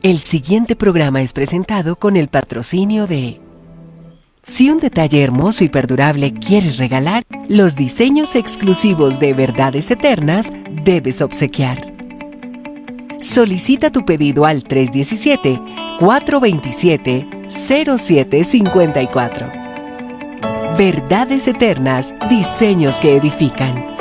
El siguiente programa es presentado con el patrocinio de... Si un detalle hermoso y perdurable quieres regalar, los diseños exclusivos de Verdades Eternas debes obsequiar. Solicita tu pedido al 317-427-0754. Verdades Eternas, diseños que edifican.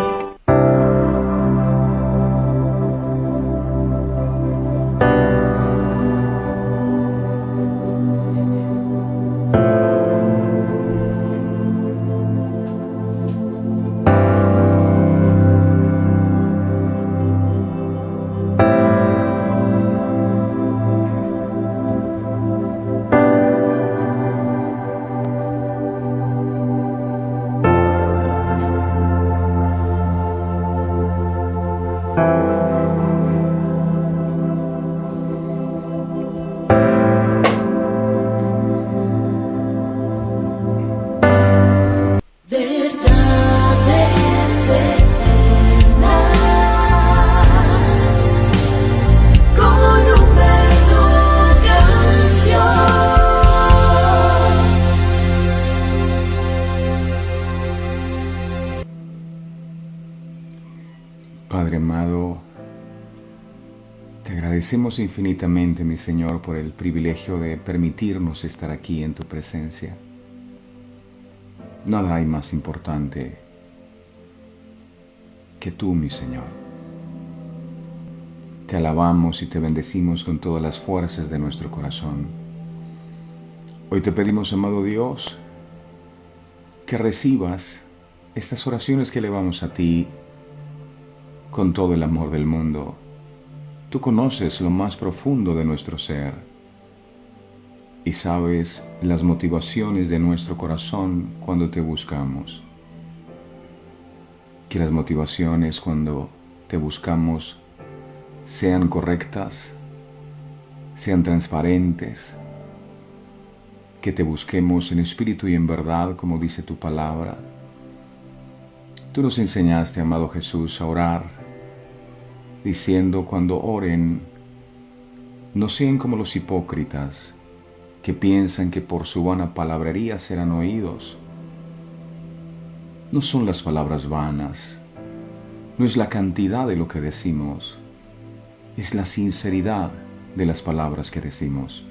Padre amado, te agradecemos infinitamente, mi Señor, por el privilegio de permitirnos estar aquí en tu presencia. Nada hay más importante que tú, mi Señor. Te alabamos y te bendecimos con todas las fuerzas de nuestro corazón. Hoy te pedimos, amado Dios, que recibas estas oraciones que elevamos a ti con todo el amor del mundo. Tú conoces lo más profundo de nuestro ser y sabes las motivaciones de nuestro corazón cuando te buscamos. Que las motivaciones cuando te buscamos sean correctas, sean transparentes, que te busquemos en espíritu y en verdad, como dice tu palabra. Tú nos enseñaste, amado Jesús, a orar, diciendo cuando oren, no sean como los hipócritas, que piensan que por su vana palabrería serán oídos. No son las palabras vanas, no es la cantidad de lo que decimos, es la sinceridad de las palabras que decimos.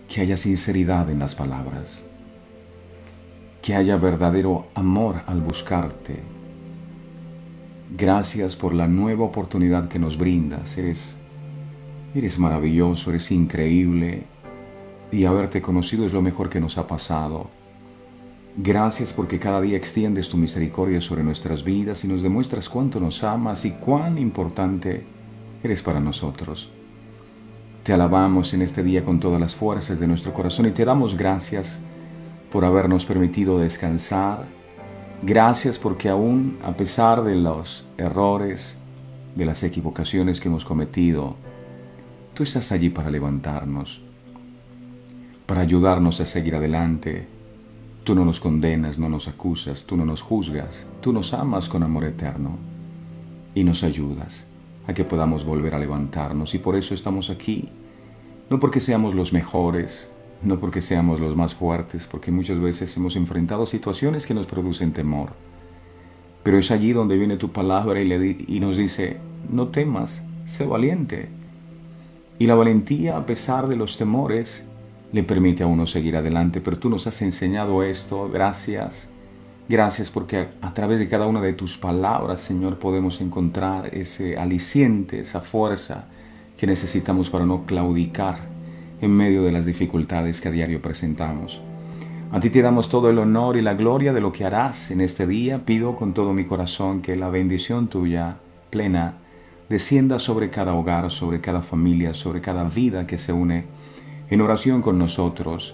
Que haya sinceridad en las palabras, que haya verdadero amor al buscarte. Gracias por la nueva oportunidad que nos brindas. Eres maravilloso, eres increíble, y haberte conocido es lo mejor que nos ha pasado. Gracias porque cada día extiendes tu misericordia sobre nuestras vidas y nos demuestras cuánto nos amas y cuán importante eres para nosotros. Te alabamos en este día con todas las fuerzas de nuestro corazón y te damos gracias por habernos permitido descansar. Gracias porque aún a pesar de los errores, de las equivocaciones que hemos cometido, tú estás allí para levantarnos, para ayudarnos a seguir adelante. Tú no nos condenas, no nos acusas, tú no nos juzgas, tú nos amas con amor eterno y nos ayudas a que podamos volver a levantarnos. Y por eso estamos aquí, no porque seamos los mejores, no porque seamos los más fuertes, porque muchas veces hemos enfrentado situaciones que nos producen temor. Pero es allí donde viene tu palabra y nos dice, no temas, sé valiente. Y la valentía, a pesar de los temores, le permite a uno seguir adelante. Pero tú nos has enseñado esto, gracias. Gracias porque a través de cada una de tus palabras, Señor, podemos encontrar ese aliciente, esa fuerza que necesitamos para no claudicar en medio de las dificultades que a diario presentamos. A ti te damos todo el honor y la gloria de lo que harás en este día. Pido con todo mi corazón que la bendición tuya plena descienda sobre cada hogar, sobre cada familia, sobre cada vida que se une en oración con nosotros.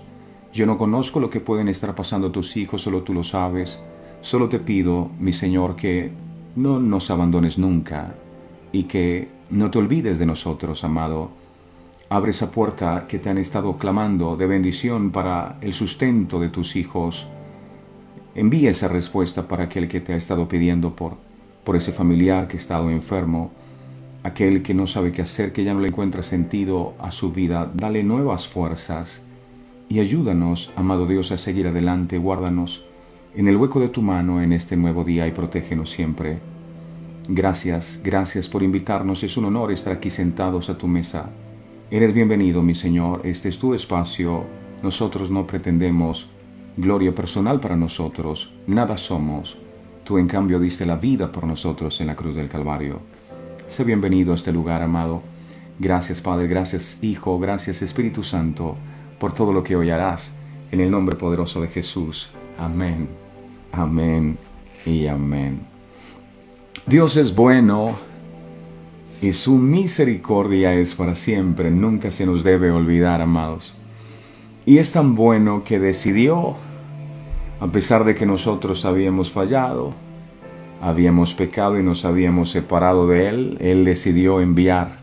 Yo no conozco lo que pueden estar pasando tus hijos, solo tú lo sabes. Solo te pido, mi Señor, que no nos abandones nunca y que no te olvides de nosotros, amado. Abre esa puerta que te han estado clamando de bendición para el sustento de tus hijos. Envía esa respuesta para aquel que te ha estado pidiendo por ese familiar que ha estado enfermo. aquel que no sabe qué hacer, que ya no le encuentra sentido a su vida, dale nuevas fuerzas y ayúdanos, amado Dios, a seguir adelante. Guárdanos en el hueco de tu mano en este nuevo día y protégenos siempre. Gracias, gracias por invitarnos. Es un honor estar aquí sentados a tu mesa. Eres bienvenido, mi Señor. Este es tu espacio. Nosotros no pretendemos gloria personal para nosotros. Nada somos. Tú, en cambio, diste la vida por nosotros en la cruz del Calvario. Sé bienvenido a este lugar, amado. Gracias, Padre. Gracias, Hijo. Gracias, Espíritu Santo, por todo lo que hoy harás. En el nombre poderoso de Jesús. Amén. Amén y amén. Dios es bueno y su misericordia es para siempre. Nunca se nos debe olvidar, amados. Y es tan bueno que decidió, a pesar de que nosotros habíamos fallado, habíamos pecado y nos habíamos separado de Él, Él decidió enviar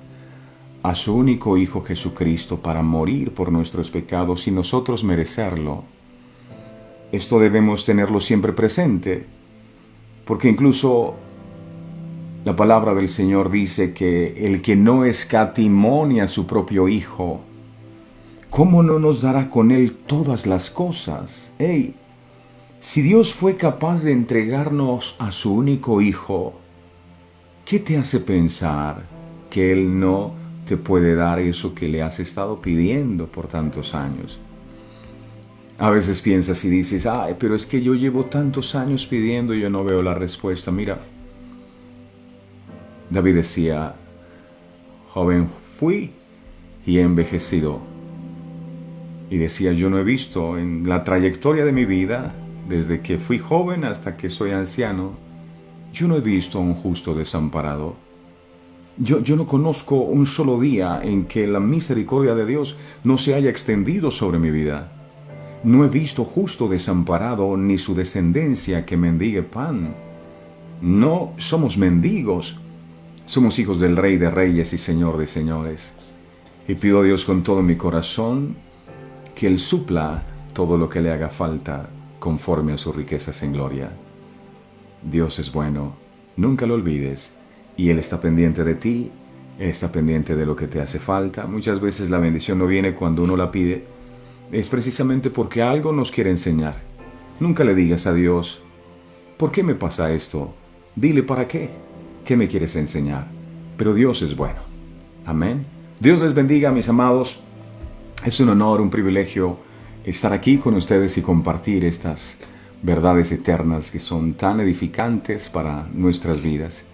a su único Hijo Jesucristo para morir por nuestros pecados sin nosotros merecerlo. Esto debemos tenerlo siempre presente, porque incluso la palabra del Señor dice que el que no escatimó a su propio Hijo, ¿cómo no nos dará con Él todas las cosas? ¡Ey! Si Dios fue capaz de entregarnos a su único Hijo, ¿qué te hace pensar que Él no te puede dar eso que le has estado pidiendo por tantos años? A veces piensas y dices, ay, pero es que yo llevo tantos años pidiendo y yo no veo la respuesta. Mira, David decía, joven fui y he envejecido. Y decía, yo no he visto en la trayectoria de mi vida, desde que fui joven hasta que soy anciano, yo no he visto a un justo desamparado. Yo no conozco un solo día en que la misericordia de Dios no se haya extendido sobre mi vida. No he visto justo desamparado ni su descendencia que mendigue pan. No somos mendigos, somos hijos del Rey de Reyes y Señor de Señores. Y pido a Dios con todo mi corazón que Él supla todo lo que le haga falta conforme a sus riquezas en gloria. Dios es bueno, nunca lo olvides, y Él está pendiente de ti, Él está pendiente de lo que te hace falta. Muchas veces la bendición no viene cuando uno la pide, es precisamente porque algo nos quiere enseñar. Nunca le digas a Dios, ¿por qué me pasa esto? Dile para qué, ¿qué me quieres enseñar? Pero Dios es bueno. Amén. Dios les bendiga, mis amados. Es un honor, un privilegio estar aquí con ustedes y compartir estas verdades eternas que son tan edificantes para nuestras vidas.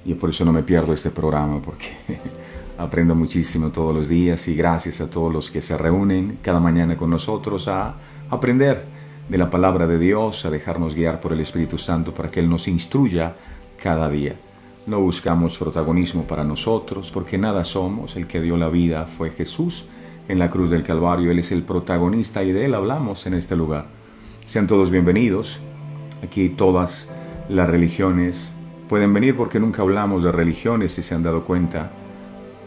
Y por eso no me pierdo este programa, porque aprendo muchísimo todos los días, y gracias a todos los que se reúnen cada mañana con nosotros a aprender de la palabra de Dios, a dejarnos guiar por el Espíritu Santo para que Él nos instruya cada día. No buscamos protagonismo para nosotros, porque nada somos. El que dio la vida fue Jesús en la cruz del Calvario. Él es el protagonista y de Él hablamos en este lugar. Sean todos bienvenidos. Aquí todas las religiones pueden venir, porque nunca hablamos de religiones, si se han dado cuenta.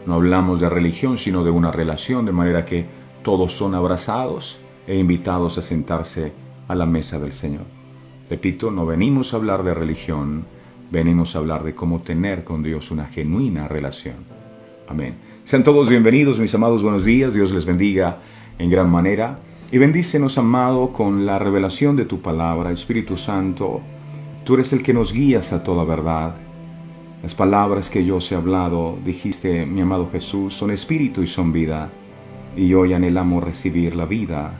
No hablamos de religión, sino de una relación, de manera que todos son abrazados e invitados a sentarse a la mesa del Señor. Repito, no venimos a hablar de religión, venimos a hablar de cómo tener con Dios una genuina relación. Amén. Sean todos bienvenidos, mis amados, buenos días. Dios les bendiga en gran manera. Y bendícenos, amado, con la revelación de tu palabra. Espíritu Santo, tú eres el que nos guías a toda verdad. Las palabras que yo os he hablado, dijiste, mi amado Jesús, son espíritu y son vida. Y hoy anhelamos recibir la vida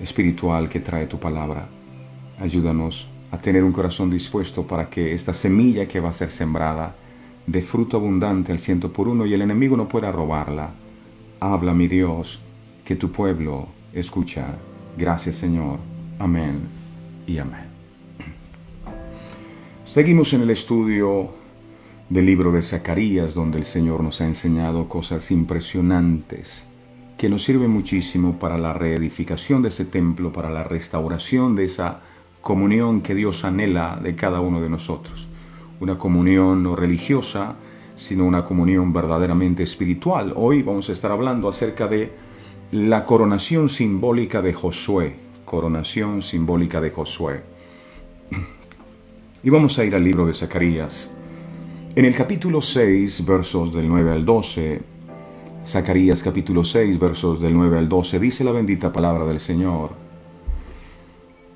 espiritual que trae tu palabra. Ayúdanos a tener un corazón dispuesto para que esta semilla que va a ser sembrada dé fruto abundante al 100 por 1 y el enemigo no pueda robarla. Habla, mi Dios, que tu pueblo escucha. Gracias, Señor. Amén y amén. Seguimos en el estudio del libro de Zacarías, donde el Señor nos ha enseñado cosas impresionantes que nos sirven muchísimo para la reedificación de ese templo, para la restauración de esa comunión que Dios anhela de cada uno de nosotros. Una comunión no religiosa, sino una comunión verdaderamente espiritual. Hoy vamos a estar hablando acerca de la coronación simbólica de Josué. Coronación simbólica de Josué. Y vamos a ir al libro de Zacarías. En el capítulo 6, versos del 9 al 12, Zacarías capítulo 6, versos del 9 al 12, dice la bendita palabra del Señor.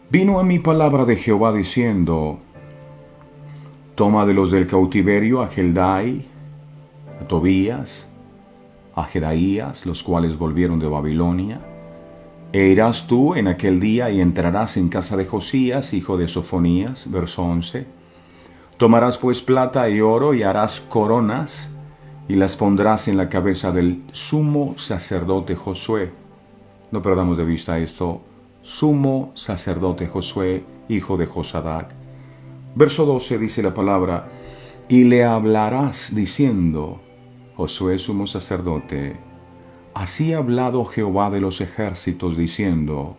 Vino a mí palabra de Jehová diciendo, toma de los del cautiverio a Heldai, a Tobías, a Jedaías, los cuales volvieron de Babilonia, e irás tú en aquel día y entrarás en casa de Josías, hijo de Sofonías, verso 11. Tomarás pues plata y oro y harás coronas y las pondrás en la cabeza del sumo sacerdote Josué. No perdamos de vista esto, sumo sacerdote Josué, hijo de Josadac. Verso 12 dice la palabra, y le hablarás diciendo, Josué sumo sacerdote, así ha hablado Jehová de los ejércitos diciendo,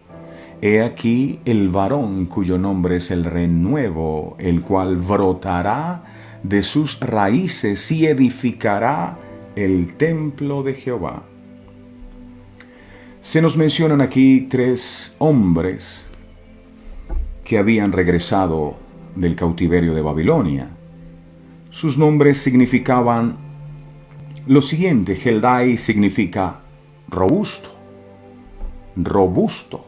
he aquí el varón cuyo nombre es el renuevo, el cual brotará de sus raíces y edificará el templo de Jehová. Se nos mencionan aquí 3 hombres que habían regresado del cautiverio de Babilonia. Sus nombres significaban lo siguiente. Heldai significa robusto, robusto.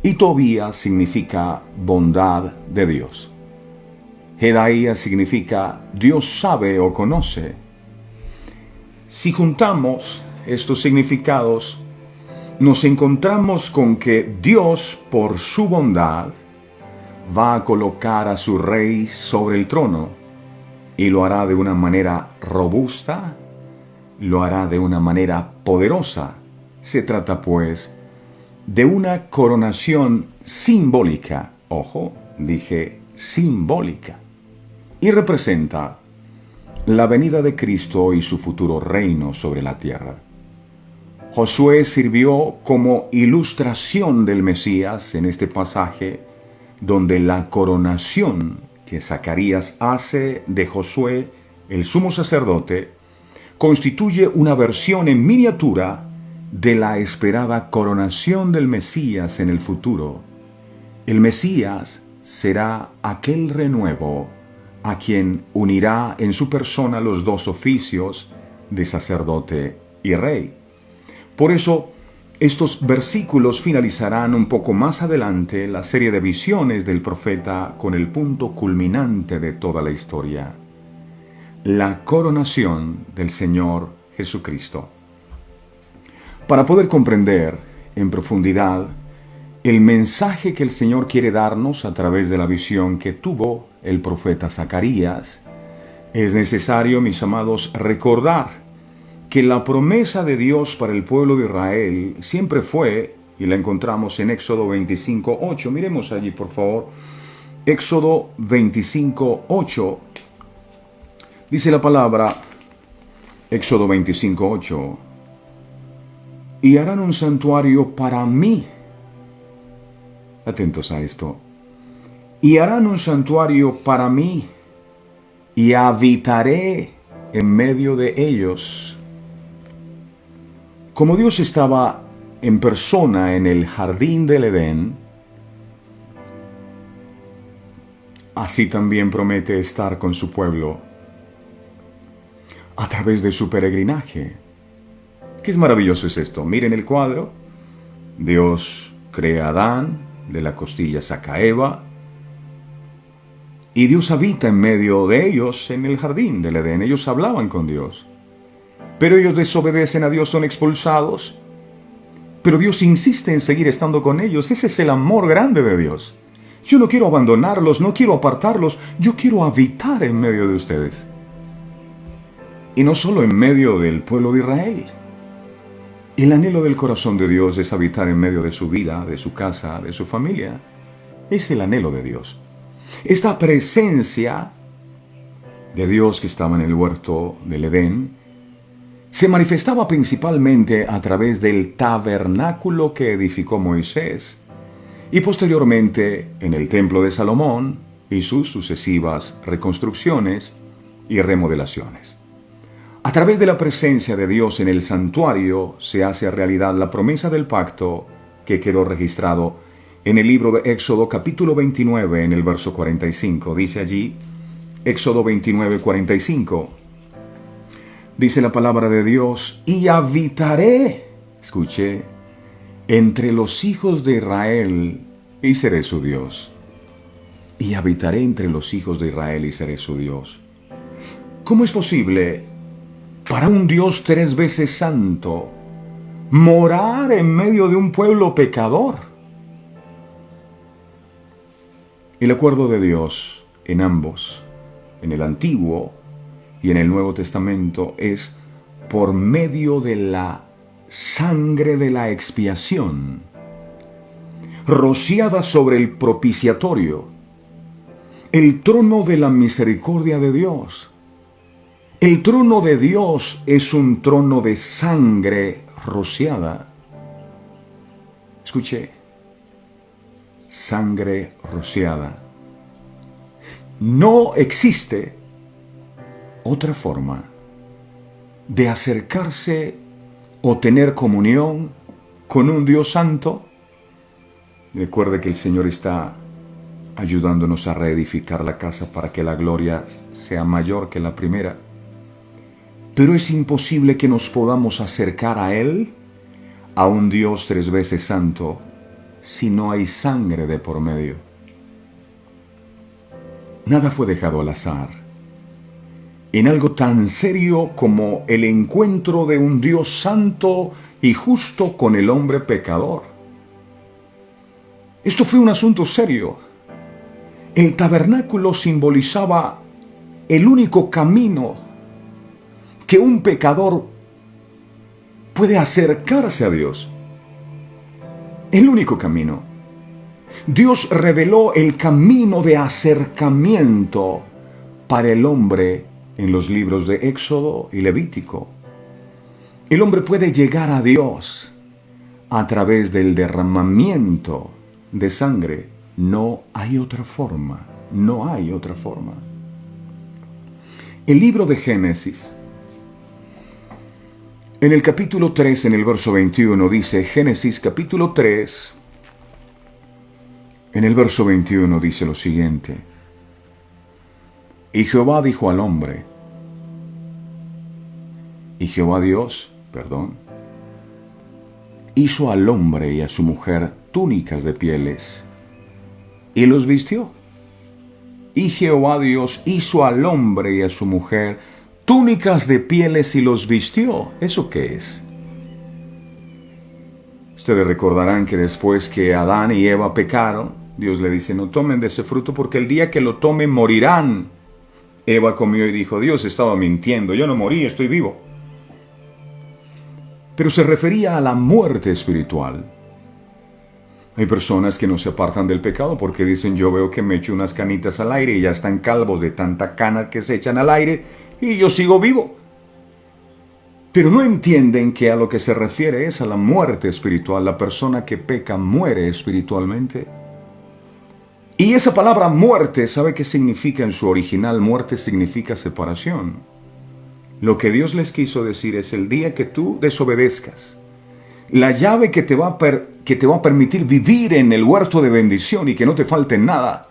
Y Tobías significa bondad de Dios. Jedaías significa Dios sabe o conoce. Si juntamos estos significados, nos encontramos con que Dios, por su bondad, va a colocar a su rey sobre el trono y lo hará de una manera robusta, lo hará de una manera poderosa. Se trata, pues, de una coronación simbólica. Ojo, dije simbólica. Y representa la venida de Cristo y su futuro reino sobre la tierra. Josué sirvió como ilustración del Mesías en este pasaje, donde la coronación que Zacarías hace de Josué, el sumo sacerdote, constituye una versión en miniatura de la esperada coronación del Mesías en el futuro. El Mesías será aquel renuevo a quien unirá en su persona los 2 oficios de sacerdote y rey. Por eso, estos versículos finalizarán un poco más adelante la serie de visiones del profeta con el punto culminante de toda la historia: la coronación del Señor Jesucristo. Para poder comprender en profundidad el mensaje que el Señor quiere darnos a través de la visión que tuvo el profeta Zacarías, es necesario, mis amados, recordar que la promesa de Dios para el pueblo de Israel siempre fue, y la encontramos en Éxodo 25:8. Miremos allí, por favor. Éxodo 25:8. Dice la palabra, Éxodo 25:8. Y harán un santuario para mí. Atentos a esto. Y harán un santuario para mí, y habitaré en medio de ellos. Como Dios estaba en persona en el jardín del Edén, así también promete estar con su pueblo a través de su peregrinaje. Qué maravilloso es esto. Miren el cuadro. Dios crea a Adán, de la costilla saca a Eva, y Dios habita en medio de ellos en el jardín del Edén. Ellos hablaban con Dios, pero ellos desobedecen a Dios, son expulsados, pero Dios insiste en seguir estando con ellos. Ese es el amor grande de Dios. Yo no quiero abandonarlos, no quiero apartarlos, yo quiero habitar en medio de ustedes. Y no solo en medio del pueblo de Israel. El anhelo del corazón de Dios es habitar en medio de su vida, de su casa, de su familia. Es el anhelo de Dios. Esta presencia de Dios que estaba en el huerto del Edén se manifestaba principalmente a través del tabernáculo que edificó Moisés y posteriormente en el templo de Salomón y sus sucesivas reconstrucciones y remodelaciones. A través de la presencia de Dios en el santuario se hace realidad la promesa del pacto que quedó registrado en el libro de Éxodo capítulo 29 en el verso 45. Dice allí, Éxodo 29:45. Dice la palabra de Dios, y habitaré, escuché, entre los hijos de Israel y seré su Dios. Y habitaré entre los hijos de Israel y seré su Dios. ¿Cómo es posible para un Dios 3 veces santo morar en medio de un pueblo pecador? El acuerdo de Dios en ambos, en el Antiguo y en el Nuevo Testamento, es por medio de la sangre de la expiación, rociada sobre el propiciatorio, el trono de la misericordia de Dios. El trono de Dios es un trono de sangre rociada. Escuche, sangre rociada. No existe otra forma de acercarse o tener comunión con un Dios santo. Recuerde que el Señor está ayudándonos a reedificar la casa para que la gloria sea mayor que la primera. Pero es imposible que nos podamos acercar a Él, a un Dios 3 veces santo, si no hay sangre de por medio. Nada fue dejado al azar. En algo tan serio como el encuentro de un Dios santo y justo con el hombre pecador. Esto fue un asunto serio. El tabernáculo simbolizaba el único camino que un pecador puede acercarse a Dios. El único camino. Dios reveló el camino de acercamiento para el hombre en los libros de Éxodo y Levítico. El hombre puede llegar a Dios a través del derramamiento de sangre. No hay otra forma. No hay otra forma. El libro de Génesis, en el capítulo 3, en el verso 21, dice, Génesis capítulo 3, en el verso 21 dice lo siguiente. Y Jehová dijo al hombre, y Jehová Dios, hizo al hombre y a su mujer túnicas de pieles, y los vistió. Y Jehová Dios hizo al hombre y a su mujer túnicas de pieles y los vistió. ¿Eso qué es? Ustedes recordarán que después que Adán y Eva pecaron, Dios le dice, no tomen de ese fruto porque el día que lo tomen morirán. Eva comió y dijo, Dios estaba mintiendo, yo no morí, estoy vivo. Pero se refería a la muerte espiritual. Hay personas que no se apartan del pecado porque dicen, yo veo que me echo unas canitas al aire y ya están calvos de tanta cana que se echan al aire y yo sigo vivo. Pero no entienden que a lo que se refiere es a la muerte espiritual. La persona que peca muere espiritualmente. Y esa palabra muerte, ¿sabe qué significa en su original? Muerte significa separación. Lo que Dios les quiso decir es el día que tú desobedezcas. La llave que te va a permitir vivir en el huerto de bendición y que no te falte nada,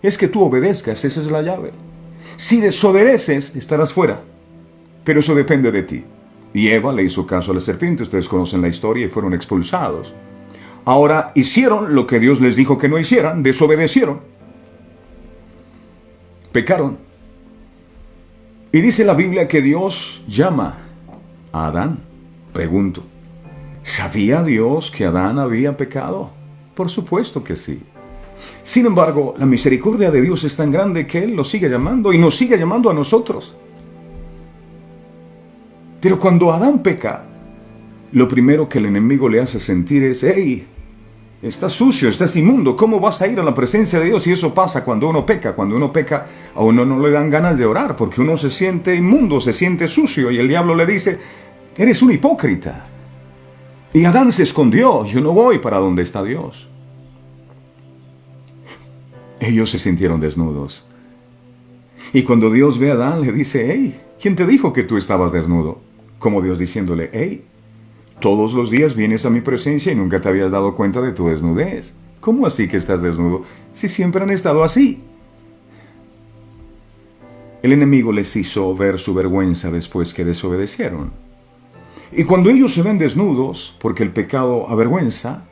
es que tú obedezcas. Esa es la llave. Si desobedeces, estarás fuera. Pero eso depende de ti. Y Eva le hizo caso a la serpiente. Ustedes conocen la historia y fueron expulsados. Ahora hicieron lo que Dios les dijo que no hicieran. Desobedecieron. Pecaron. Y dice la Biblia que Dios llama a Adán. Pregunto, ¿sabía Dios que Adán había pecado? Por supuesto que sí. Sin embargo, la misericordia de Dios es tan grande que Él lo sigue llamando y nos sigue llamando a nosotros. Pero cuando Adán peca, lo primero que el enemigo le hace sentir es, hey, estás sucio, estás inmundo, ¿cómo vas a ir a la presencia de Dios? Y eso pasa cuando uno peca. Cuando uno peca, a uno no le dan ganas de orar porque uno se siente inmundo, se siente sucio y el diablo le dice, eres un hipócrita. Y Adán se escondió, yo no voy para donde está Dios. Ellos se sintieron desnudos. Y cuando Dios ve a Adán, le dice, hey, ¿quién te dijo que tú estabas desnudo? Como Dios diciéndole, hey, todos los días vienes a mi presencia y nunca te habías dado cuenta de tu desnudez. ¿Cómo así que estás desnudo? Si siempre han estado así. el enemigo les hizo ver su vergüenza después que desobedecieron. Y cuando ellos se ven desnudos, porque el pecado avergüenza,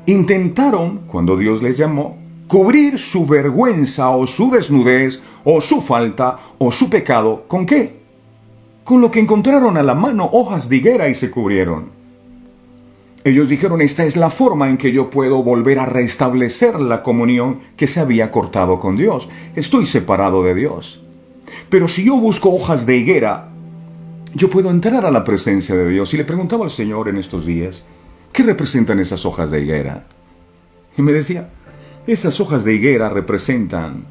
intentaron, cuando Dios les llamó, cubrir su vergüenza o su desnudez o su falta o su pecado. ¿Con qué? Con lo que encontraron a la mano, hojas de higuera, y se cubrieron. Ellos dijeron, esta es la forma en que yo puedo volver a restablecer la comunión que se había cortado con Dios. Estoy separado de Dios. Pero si yo busco hojas de higuera, yo puedo entrar a la presencia de Dios. Y le preguntaba al Señor en estos días, ¿qué representan esas hojas de higuera? Y me decía, esas hojas de higuera representan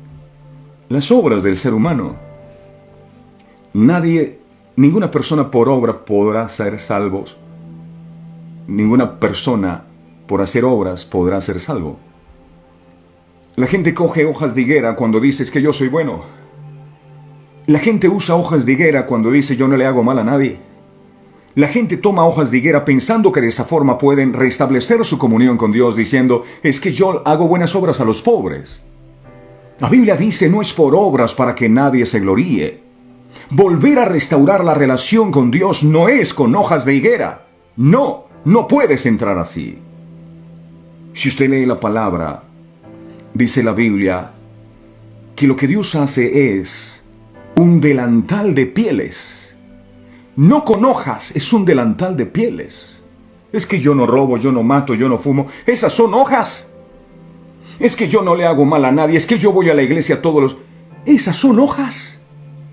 las obras del ser humano. Ninguna persona por obra podrá ser salvos. Ninguna persona por hacer obras podrá ser salvo. La gente coge hojas de higuera cuando dices que yo soy bueno. La gente usa hojas de higuera cuando dice yo no le hago mal a nadie. La gente toma hojas de higuera pensando que de esa forma pueden restablecer su comunión con Dios, diciendo, es que yo hago buenas obras a los pobres. La Biblia dice, no es por obras para que nadie se gloríe. Volver a restaurar la relación con Dios no es con hojas de higuera. No puedes entrar así. Si usted lee la palabra, dice la Biblia, que lo que Dios hace es un delantal de pieles. No con hojas, es un delantal de pieles. Es que yo no robo, yo no mato, yo no fumo. Esas son hojas. Es que yo no le hago mal a nadie, es que yo voy a la iglesia todos los... Esas son hojas.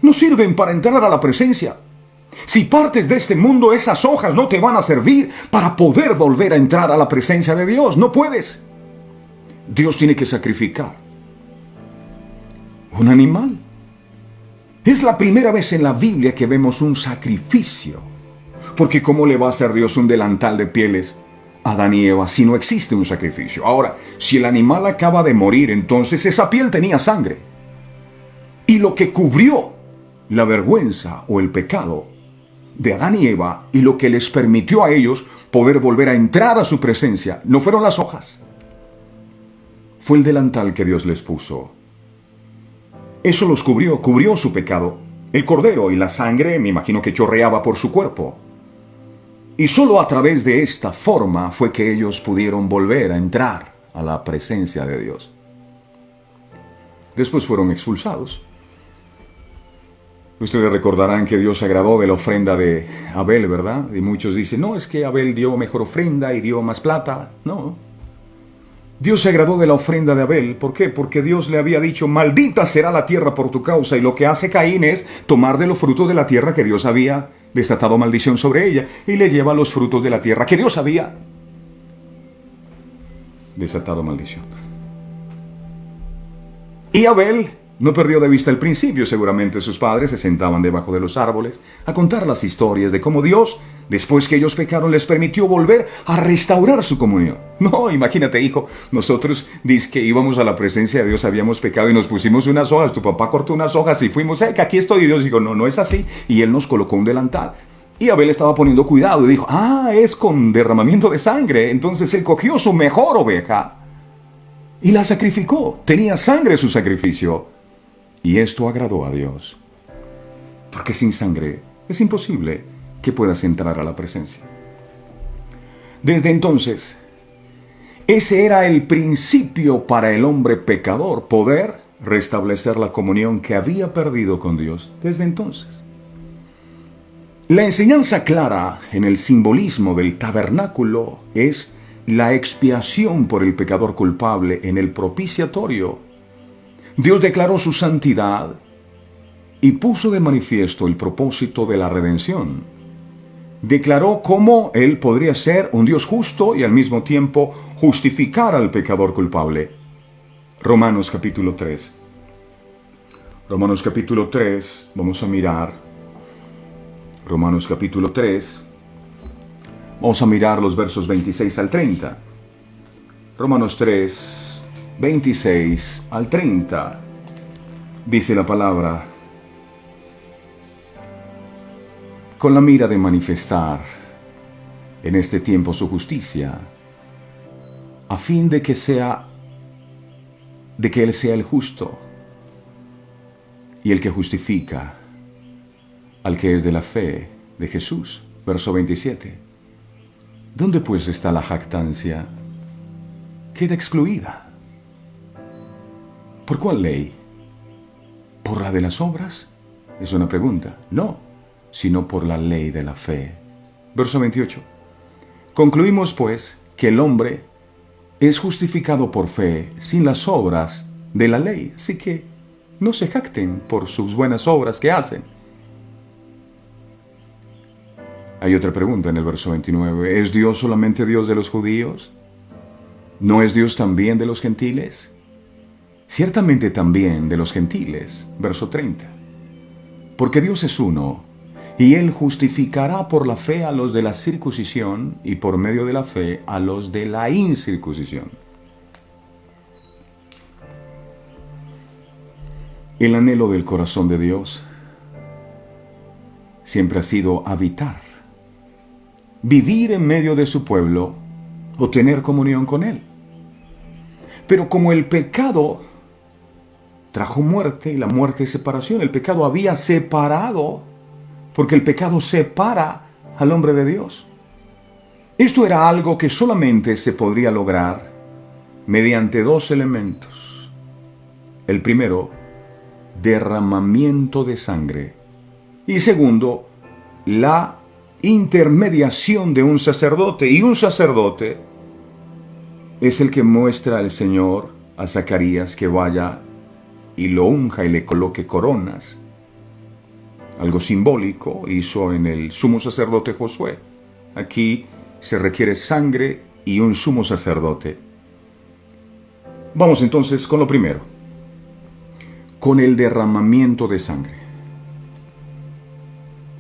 No sirven para entrar a la presencia. Si partes de este mundo, esas hojas no te van a servir para poder volver a entrar a la presencia de Dios. No puedes. Dios tiene que sacrificar un animal. Es la primera vez en la Biblia que vemos un sacrificio. Porque ¿cómo le va a hacer Dios un delantal de pieles a Adán y Eva si no existe un sacrificio? Ahora, si el animal acaba de morir, entonces esa piel tenía sangre. Y lo que cubrió la vergüenza o el pecado de Adán y Eva y lo que les permitió a ellos poder volver a entrar a su presencia no fueron las hojas. Fue el delantal que Dios les puso. Eso los cubrió su pecado. El cordero y la sangre, me imagino que chorreaba por su cuerpo. Y solo a través de esta forma fue que ellos pudieron volver a entrar a la presencia de Dios. Después fueron expulsados. Ustedes recordarán que Dios se agradó de la ofrenda de Abel, ¿verdad? Y muchos dicen, no, es que Abel dio mejor ofrenda y dio más plata. No. Dios se agradó de la ofrenda de Abel. ¿Por qué? Porque Dios le había dicho, maldita será la tierra por tu causa. Y lo que hace Caín es tomar de los frutos de la tierra que Dios había desatado maldición sobre ella. Y le lleva los frutos de la tierra que Dios había desatado maldición. Y Abel no perdió de vista el principio. Seguramente sus padres se sentaban debajo de los árboles a contar las historias de cómo Dios, después que ellos pecaron, les permitió volver a restaurar su comunión. No, imagínate, hijo, nosotros dice que íbamos a la presencia de Dios, habíamos pecado y nos pusimos unas hojas, tu papá cortó unas hojas y fuimos, que aquí estoy, y Dios dijo, no es así, y Él nos colocó un delantal. Y Abel estaba poniendo cuidado y dijo, es con derramamiento de sangre. Entonces él cogió su mejor oveja y la sacrificó, tenía sangre su sacrificio. Y esto agradó a Dios, porque sin sangre es imposible que puedas entrar a la presencia. Desde entonces, ese era el principio para el hombre pecador, poder restablecer la comunión que había perdido con Dios desde entonces. La enseñanza clara en el simbolismo del tabernáculo es la expiación por el pecador culpable en el propiciatorio. Dios declaró su santidad y puso de manifiesto el propósito de la redención. Declaró cómo Él podría ser un Dios justo y al mismo tiempo justificar al pecador culpable. Romanos capítulo 3. Romanos capítulo 3, vamos a mirar. Romanos capítulo 3. Vamos a mirar los versos 26 al 30. Romanos 3. 26 al 30, dice la palabra, con la mira de manifestar en este tiempo su justicia, a fin de que Él sea el justo y el que justifica al que es de la fe de Jesús. Verso 27. ¿Dónde pues está la jactancia? Queda excluida. ¿Por cuál ley? ¿Por la de las obras? Es una pregunta. No, sino por la ley de la fe. Verso 28. Concluimos pues que el hombre es justificado por fe sin las obras de la ley. Así que no se jacten por sus buenas obras que hacen. Hay otra pregunta en el verso 29. ¿Es Dios solamente Dios de los judíos? ¿No es Dios también de los gentiles? Ciertamente también de los gentiles. Verso 30. Porque Dios es uno, y Él justificará por la fe a los de la circuncisión y por medio de la fe a los de la incircuncisión. El anhelo del corazón de Dios siempre ha sido habitar, vivir en medio de su pueblo o tener comunión con Él. Pero como el pecado trajo muerte y la muerte es separación, el pecado había separado, porque el pecado separa al hombre de Dios. Esto era algo que solamente se podría lograr mediante dos elementos. El primero, derramamiento de sangre. Y segundo, la intermediación de un sacerdote. Y un sacerdote es el que muestra al Señor a Zacarías que vaya y lo unja y le coloque coronas. Algo simbólico hizo en el sumo sacerdote Josué. Aquí se requiere sangre y un sumo sacerdote. Vamos entonces con lo primero, con el derramamiento de sangre.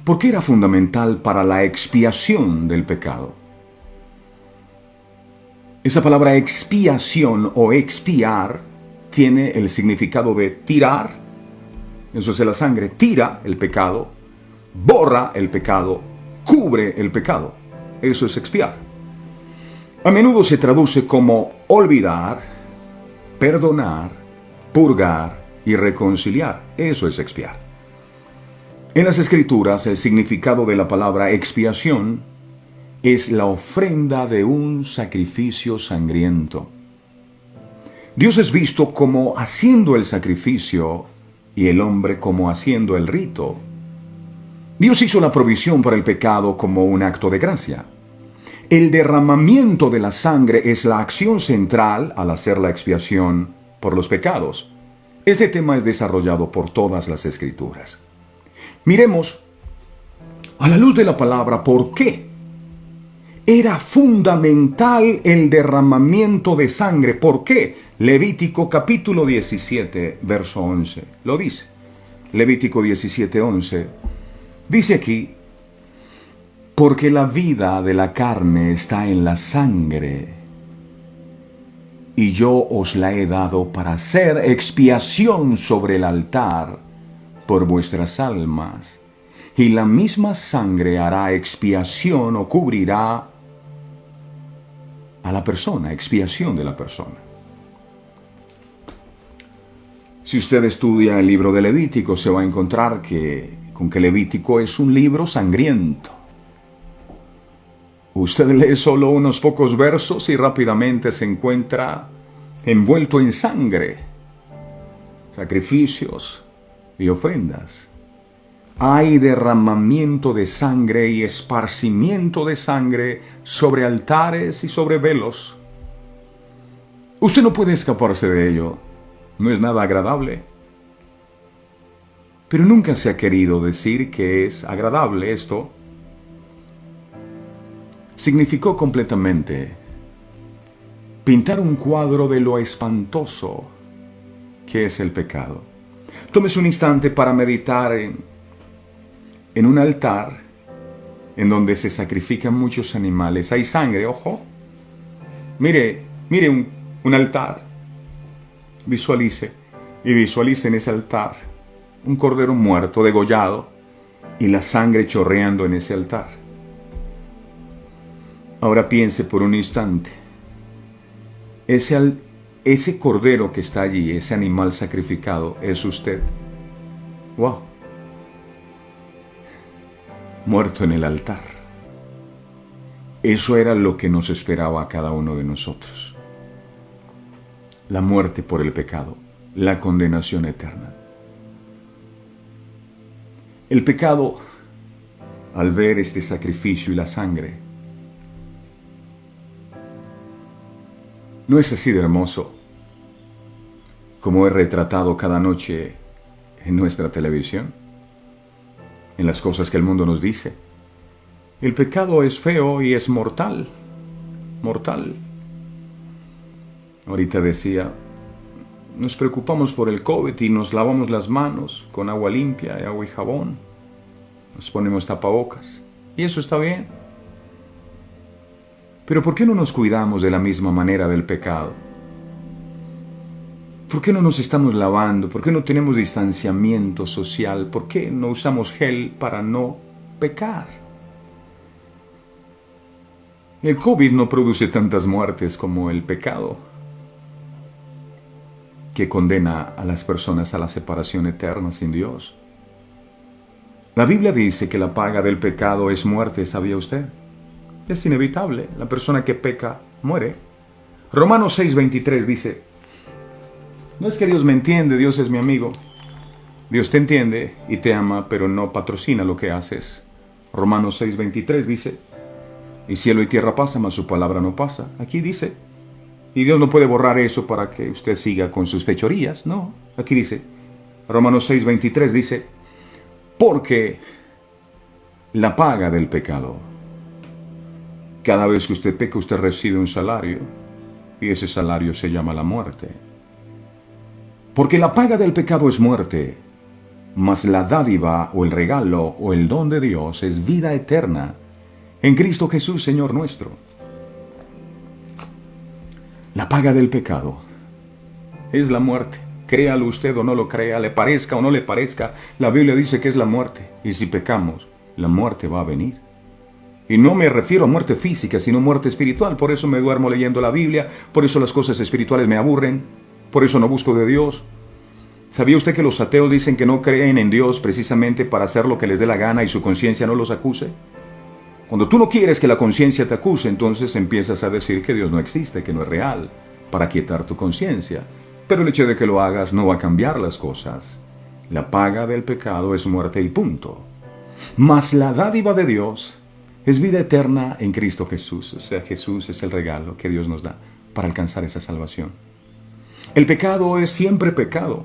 ¿Por qué era fundamental para la expiación del pecado? Esa palabra expiación o expiar tiene el significado de tirar. Eso es la sangre, tira el pecado, borra el pecado, cubre el pecado. Eso es expiar. A menudo se traduce como olvidar, perdonar, purgar y reconciliar. Eso es expiar. En las Escrituras, el significado de la palabra expiación es la ofrenda de un sacrificio sangriento. Dios es visto como haciendo el sacrificio y el hombre como haciendo el rito. Dios hizo la provisión para el pecado como un acto de gracia. El derramamiento de la sangre es la acción central al hacer la expiación por los pecados. Este tema es desarrollado por todas las Escrituras. Miremos, a la luz de la palabra, por qué era fundamental el derramamiento de sangre. ¿Por qué? Levítico capítulo 17, verso 11. Lo dice. Levítico 17, 11. Dice aquí, porque la vida de la carne está en la sangre, y yo os la he dado para hacer expiación sobre el altar por vuestras almas, y la misma sangre hará expiación o cubrirá a la persona, expiación de la persona. Si usted estudia el libro de Levítico, se va a encontrar con que Levítico es un libro sangriento. Usted lee solo unos pocos versos y rápidamente se encuentra envuelto en sangre, sacrificios y ofrendas. Hay derramamiento de sangre y esparcimiento de sangre sobre altares y sobre velos. Usted no puede escaparse de ello. No es nada agradable. Pero nunca se ha querido decir que es agradable esto. Significó completamente pintar un cuadro de lo espantoso que es el pecado. Tómese un instante para meditar en un altar en donde se sacrifican muchos animales. Hay sangre, ojo. Mire un altar. Visualice en ese altar un cordero muerto, degollado, y la sangre chorreando en ese altar. Ahora piense por un instante. Ese cordero que está allí, ese animal sacrificado, es usted. ¡Wow! Muerto en el altar. Eso era lo que nos esperaba a cada uno de nosotros. La muerte por el pecado, la condenación eterna. El pecado, al ver este sacrificio y la sangre, ¿no es así de hermoso como es retratado cada noche en nuestra televisión? En las cosas que el mundo nos dice. El pecado es feo y es mortal. Mortal. Ahorita decía, nos preocupamos por el COVID y nos lavamos las manos con agua limpia, agua y jabón. Nos ponemos tapabocas. Y eso está bien. Pero ¿por qué no nos cuidamos de la misma manera del pecado? ¿Por qué no nos estamos lavando? ¿Por qué no tenemos distanciamiento social? ¿Por qué no usamos gel para no pecar? El COVID no produce tantas muertes como el pecado, que condena a las personas a la separación eterna sin Dios. La Biblia dice que la paga del pecado es muerte, ¿sabía usted? Es inevitable, la persona que peca muere. Romanos 6:23 dice, no es que Dios me entiende, Dios es mi amigo. Dios te entiende y te ama, pero no patrocina lo que haces. Romanos 6:23 dice, y cielo y tierra pasan, mas su palabra no pasa. Aquí dice, y Dios no puede borrar eso para que usted siga con sus fechorías. No, aquí dice, Romanos 6:23 dice, porque la paga del pecado, cada vez que usted peca, usted recibe un salario, y ese salario se llama la muerte. Porque la paga del pecado es muerte, mas la dádiva o el regalo o el don de Dios es vida eterna en Cristo Jesús, Señor nuestro. La paga del pecado es la muerte. Créalo usted o no lo crea, le parezca o no le parezca, la Biblia dice que es la muerte. Y si pecamos, la muerte va a venir. Y no me refiero a muerte física, sino muerte espiritual. Por eso me duermo leyendo la Biblia, por eso las cosas espirituales me aburren. Por eso no busco de Dios. ¿Sabía usted que los ateos dicen que no creen en Dios precisamente para hacer lo que les dé la gana y su conciencia no los acuse? Cuando tú no quieres que la conciencia te acuse, entonces empiezas a decir que Dios no existe, que no es real, para quietar tu conciencia. Pero el hecho de que lo hagas no va a cambiar las cosas. La paga del pecado es muerte y punto. Mas la dádiva de Dios es vida eterna en Cristo Jesús. O sea, Jesús es el regalo que Dios nos da para alcanzar esa salvación. El pecado es siempre pecado.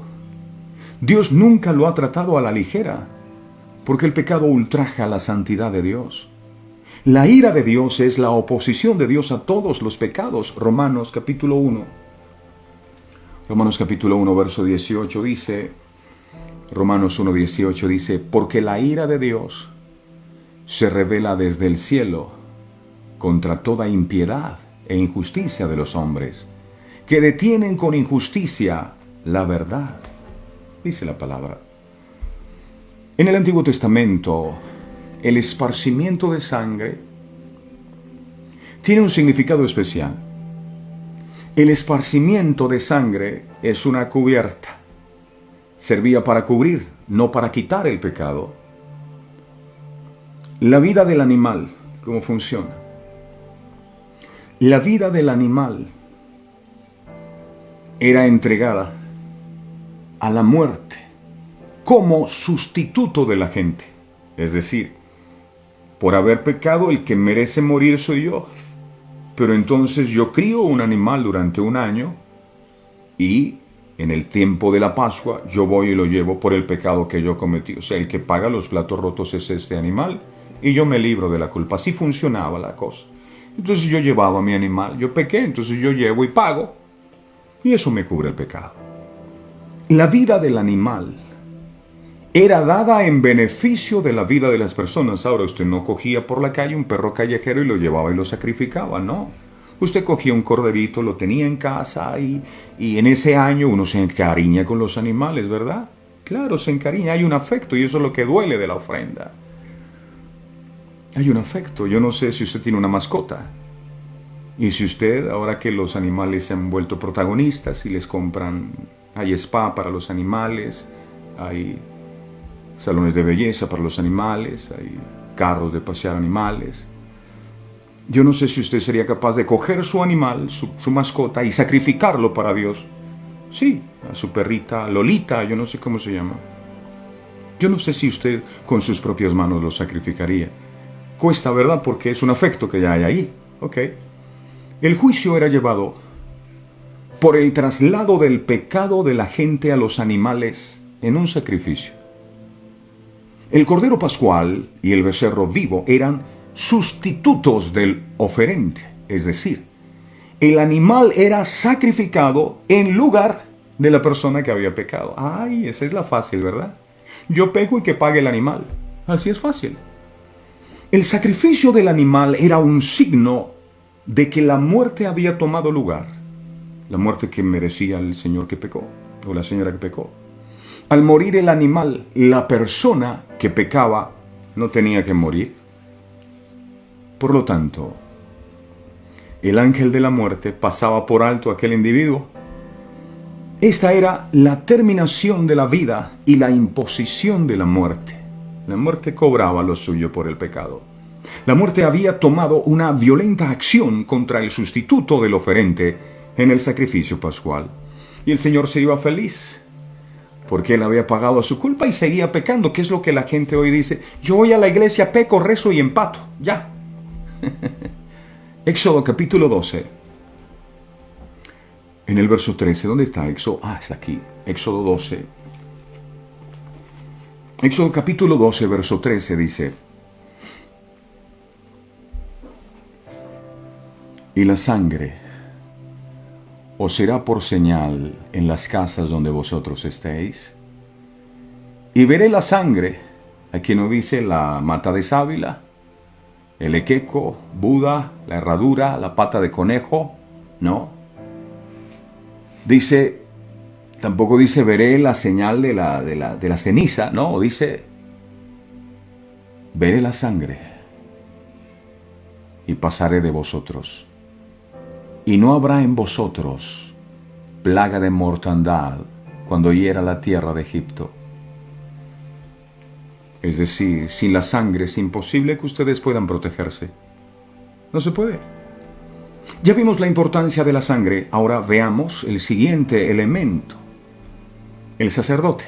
Dios nunca lo ha tratado a la ligera, porque el pecado ultraja la santidad de Dios. La ira de Dios es la oposición de Dios a todos los pecados. Romanos capítulo 1. Romanos capítulo 1, verso 18 dice, Romanos 1:18 dice, porque la ira de Dios se revela desde el cielo contra toda impiedad e injusticia de los hombres, que detienen con injusticia la verdad, dice la palabra. En el Antiguo Testamento, el esparcimiento de sangre tiene un significado especial. El esparcimiento de sangre es una cubierta. Servía para cubrir, no para quitar el pecado. La vida del animal, ¿cómo funciona? La vida del animal era entregada a la muerte como sustituto de la gente. Es decir, por haber pecado, el que merece morir soy yo. Pero entonces yo crío un animal durante un año y en el tiempo de la Pascua yo voy y lo llevo por el pecado que yo cometí. O sea, el que paga los platos rotos es este animal y yo me libro de la culpa. Así funcionaba la cosa. Entonces yo llevaba a mi animal, yo pequé, entonces yo llevo y pago. Y eso me cubre el pecado. La vida del animal era dada en beneficio de la vida de las personas. Ahora, usted no cogía por la calle un perro callejero y lo llevaba y lo sacrificaba, no. Usted cogía un corderito, lo tenía en casa y en ese año uno se encariña con los animales, ¿verdad? Claro, se encariña, hay un afecto y eso es lo que duele de la ofrenda. Hay un afecto. Yo no sé si usted tiene una mascota. Y si usted, ahora que los animales se han vuelto protagonistas y les compran, hay spa para los animales, hay salones de belleza para los animales, hay carros de pasear animales. Yo no sé si usted sería capaz de coger su animal, su mascota, y sacrificarlo para Dios. Sí, a su perrita Lolita, yo no sé cómo se llama. Yo no sé si usted con sus propias manos lo sacrificaría. Cuesta, ¿verdad? Porque es un afecto que ya hay ahí. Ok. El juicio era llevado por el traslado del pecado de la gente a los animales en un sacrificio. El cordero pascual y el becerro vivo eran sustitutos del oferente, es decir, el animal era sacrificado en lugar de la persona que había pecado. Ay, esa es la fácil, ¿verdad? Yo peco y que pague el animal. Así es fácil. El sacrificio del animal era un signo de que la muerte había tomado lugar, la muerte que merecía el señor que pecó, o la señora que pecó. Al morir el animal, la persona que pecaba no tenía que morir. Por lo tanto, el ángel de la muerte pasaba por alto a aquel individuo. Esta era la terminación de la vida y la imposición de la muerte. La muerte cobraba lo suyo por el pecado. La muerte había tomado una violenta acción contra el sustituto del oferente en el sacrificio pascual. Y el Señor se iba feliz, porque Él había pagado su culpa y seguía pecando, que es lo que la gente hoy dice. Yo voy a la iglesia, peco, rezo y empato. Ya. Éxodo capítulo 12. En el verso 13, ¿dónde está Éxodo? Está aquí. Éxodo 12. Éxodo capítulo 12, verso 13 dice: y la sangre os será por señal en las casas donde vosotros estéis, y veré la sangre. Aquí no dice la mata de sábila, el equeco, Buda, la herradura, la pata de conejo, no. Dice, tampoco dice veré la señal de la ceniza, no, dice veré la sangre y pasaré de vosotros. Y no habrá en vosotros plaga de mortandad cuando hiera la tierra de Egipto. Es decir, sin la sangre es imposible que ustedes puedan protegerse. No se puede. Ya vimos la importancia de la sangre, ahora veamos el siguiente elemento: el sacerdote.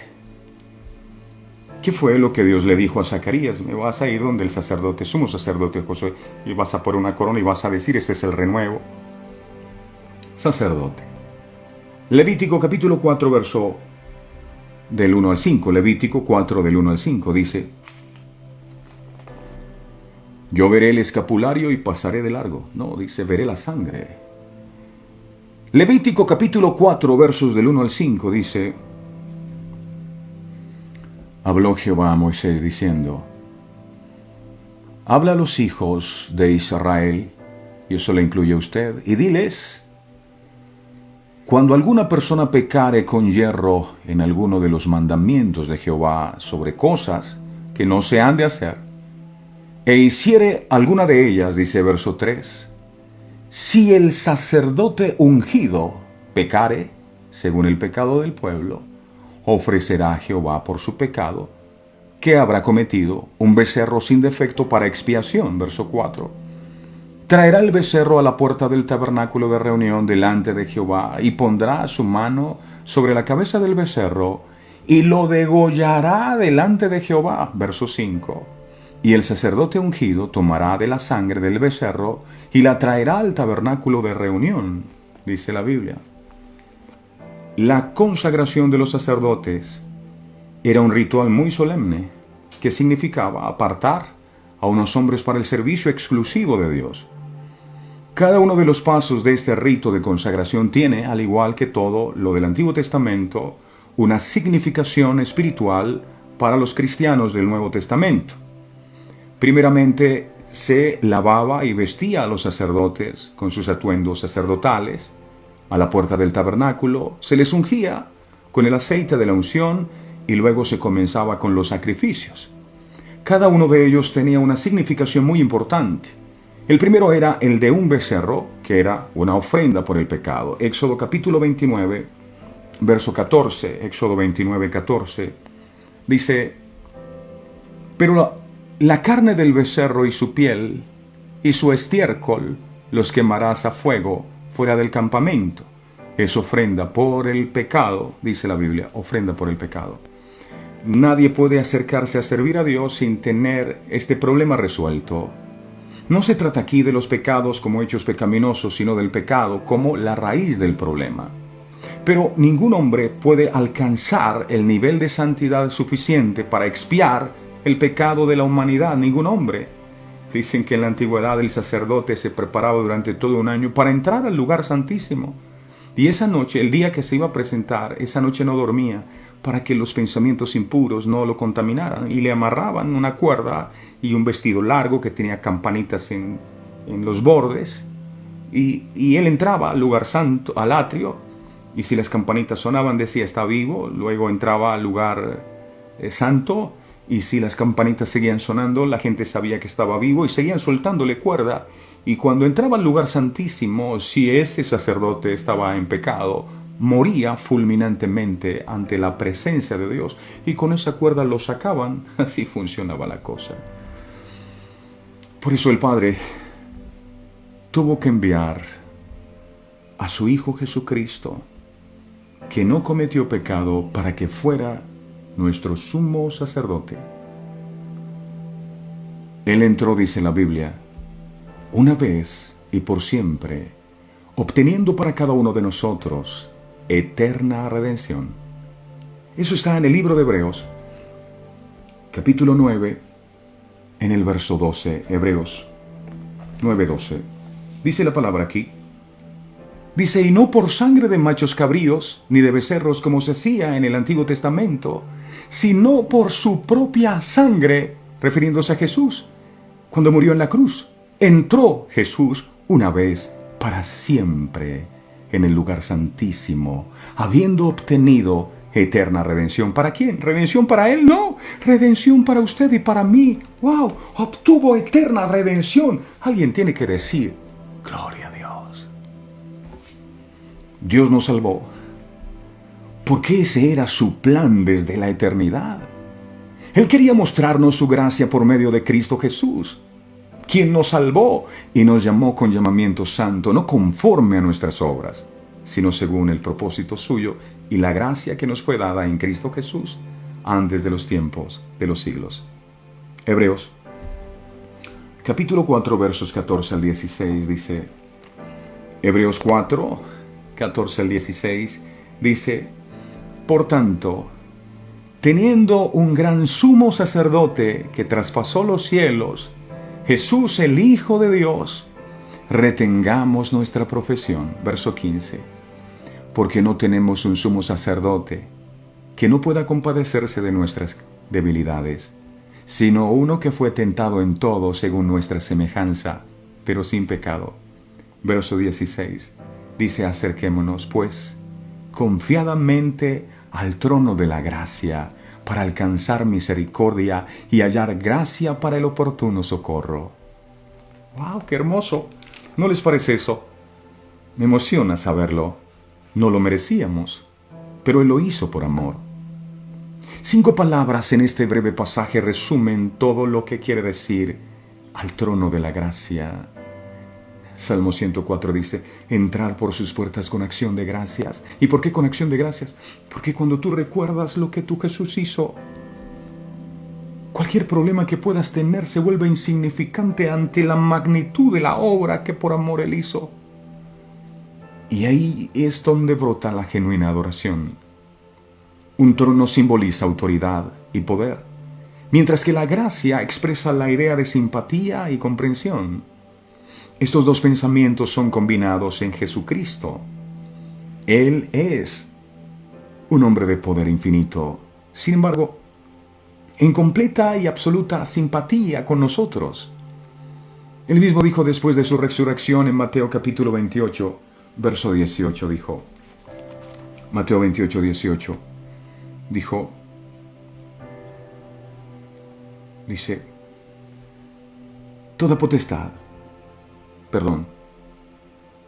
¿Qué fue lo que Dios le dijo a Zacarías? Me vas a ir donde el sacerdote, sumo sacerdote Josué, y vas a poner una corona y vas a decir, este es el renuevo. Sacerdote. Levítico capítulo 4, verso del 1 al 5. Levítico 4 del 1 al 5 dice: yo veré el escapulario y pasaré de largo. No, dice veré la sangre. Levítico capítulo 4 versos del 1 al 5 dice: habló Jehová a Moisés diciendo: habla a los hijos de Israel, y eso le incluye a usted, y diles: cuando alguna persona pecare con yerro en alguno de los mandamientos de Jehová sobre cosas que no se han de hacer, e hiciere alguna de ellas, dice verso 3, si el sacerdote ungido pecare, según el pecado del pueblo, ofrecerá a Jehová por su pecado, que habrá cometido, un becerro sin defecto para expiación, verso 4. Traerá el becerro a la puerta del tabernáculo de reunión delante de Jehová, y pondrá su mano sobre la cabeza del becerro, y lo degollará delante de Jehová, verso 5. Y el sacerdote ungido tomará de la sangre del becerro, y la traerá al tabernáculo de reunión, dice la Biblia. La consagración de los sacerdotes era un ritual muy solemne, que significaba apartar a unos hombres para el servicio exclusivo de Dios. Cada uno de los pasos de este rito de consagración tiene, al igual que todo lo del Antiguo Testamento, una significación espiritual para los cristianos del Nuevo Testamento. Primeramente, se lavaba y vestía a los sacerdotes con sus atuendos sacerdotales. A la puerta del tabernáculo se les ungía con el aceite de la unción y luego se comenzaba con los sacrificios. Cada uno de ellos tenía una significación muy importante. El primero era el de un becerro, que era una ofrenda por el pecado. Éxodo capítulo 29, verso 14. Éxodo 29, 14. Dice: Pero la carne del becerro y su piel y su estiércol los quemarás a fuego fuera del campamento. Es ofrenda por el pecado, dice la Biblia, ofrenda por el pecado. Nadie puede acercarse a servir a Dios sin tener este problema resuelto. No se trata aquí de los pecados como hechos pecaminosos, sino del pecado como la raíz del problema. Pero ningún hombre puede alcanzar el nivel de santidad suficiente para expiar el pecado de la humanidad. Ningún hombre. Dicen que en la antigüedad el sacerdote se preparaba durante todo un año para entrar al lugar santísimo. Y esa noche, el día que se iba a presentar, esa noche no dormía para que los pensamientos impuros no lo contaminaran. Y le amarraban una cuerda y un vestido largo que tenía campanitas en los bordes. Y él entraba al lugar santo, al atrio, y si las campanitas sonaban decía está vivo. Luego entraba al lugar santo, y si las campanitas seguían sonando la gente sabía que estaba vivo y seguían soltándole cuerda. Y cuando entraba al lugar santísimo, si ese sacerdote estaba en pecado, moría fulminantemente ante la presencia de Dios, y con esa cuerda lo sacaban. Así funcionaba la cosa. Por eso el Padre tuvo que enviar a su Hijo Jesucristo, que no cometió pecado, para que fuera nuestro sumo sacerdote. Él entró, dice la Biblia, una vez y por siempre, obteniendo para cada uno de nosotros eterna redención. Eso está en el libro de Hebreos, capítulo 9, en el verso 12, Hebreos 9:12. Dice la palabra aquí. Dice, y no por sangre de machos cabríos, ni de becerros como se hacía en el Antiguo Testamento, sino por su propia sangre, refiriéndose a Jesús, cuando murió en la cruz. Entró Jesús una vez para siempre en el lugar santísimo, habiendo obtenido eterna redención. ¿Para quién? ¿Redención para Él? No, redención para usted y para mí. ¡Wow! Obtuvo eterna redención. Alguien tiene que decir, gloria a Dios. Dios nos salvó, porque ese era su plan desde la eternidad. Él quería mostrarnos su gracia por medio de Cristo Jesús, quien nos salvó y nos llamó con llamamiento santo, no conforme a nuestras obras, sino según el propósito suyo y la gracia que nos fue dada en Cristo Jesús antes de los tiempos de los siglos. Hebreos, capítulo 4, versos 14 al 16, dice, Hebreos 4, 14 al 16, dice, por tanto, teniendo un gran sumo sacerdote que traspasó los cielos, Jesús el Hijo de Dios, retengamos nuestra profesión. Verso 15. Porque no tenemos un sumo sacerdote que no pueda compadecerse de nuestras debilidades, sino uno que fue tentado en todo según nuestra semejanza, pero sin pecado. Verso 16. Dice, acerquémonos, pues, confiadamente al trono de la gracia, para alcanzar misericordia y hallar gracia para el oportuno socorro. ¡Wow! ¡Qué hermoso! ¿No les parece eso? Me emociona saberlo. No lo merecíamos, pero Él lo hizo por amor. 5 palabras en este breve pasaje resumen todo lo que quiere decir al trono de la gracia. Salmo 104 dice, entrar por sus puertas con acción de gracias. ¿Y por qué con acción de gracias? Porque cuando tú recuerdas lo que tu Jesús hizo, cualquier problema que puedas tener se vuelve insignificante ante la magnitud de la obra que por amor Él hizo. Y ahí es donde brota la genuina adoración. Un trono simboliza autoridad y poder, mientras que la gracia expresa la idea de simpatía y comprensión. Estos dos pensamientos son combinados en Jesucristo. Él es un hombre de poder infinito, sin embargo, en completa y absoluta simpatía con nosotros. Él mismo dijo después de su resurrección en Mateo capítulo 28, verso 18, dijo, Mateo 28, 18, dice, toda potestad,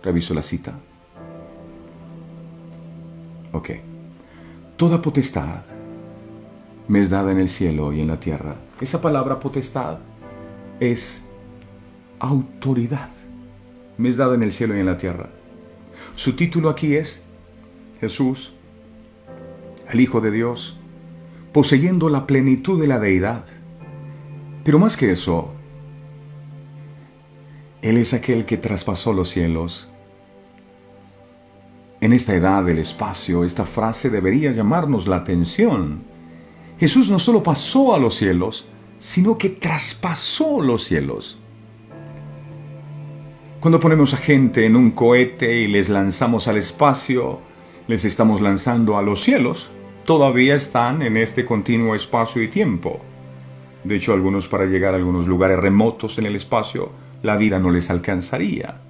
reviso la cita. Ok. Toda potestad me es dada en el cielo y en la tierra. Esa palabra potestad es autoridad. Me es dada en el cielo y en la tierra. Su título aquí es Jesús, el Hijo de Dios, poseyendo la plenitud de la deidad. Pero más que eso, Él es aquel que traspasó los cielos. En esta edad del espacio, esta frase debería llamarnos la atención. Jesús no solo pasó a los cielos, sino que traspasó los cielos. Cuando ponemos a gente en un cohete y les lanzamos al espacio, les estamos lanzando a los cielos. Todavía están en este continuo espacio y tiempo. De hecho, algunos para llegar a algunos lugares remotos en el espacio, la vida no les alcanzaría.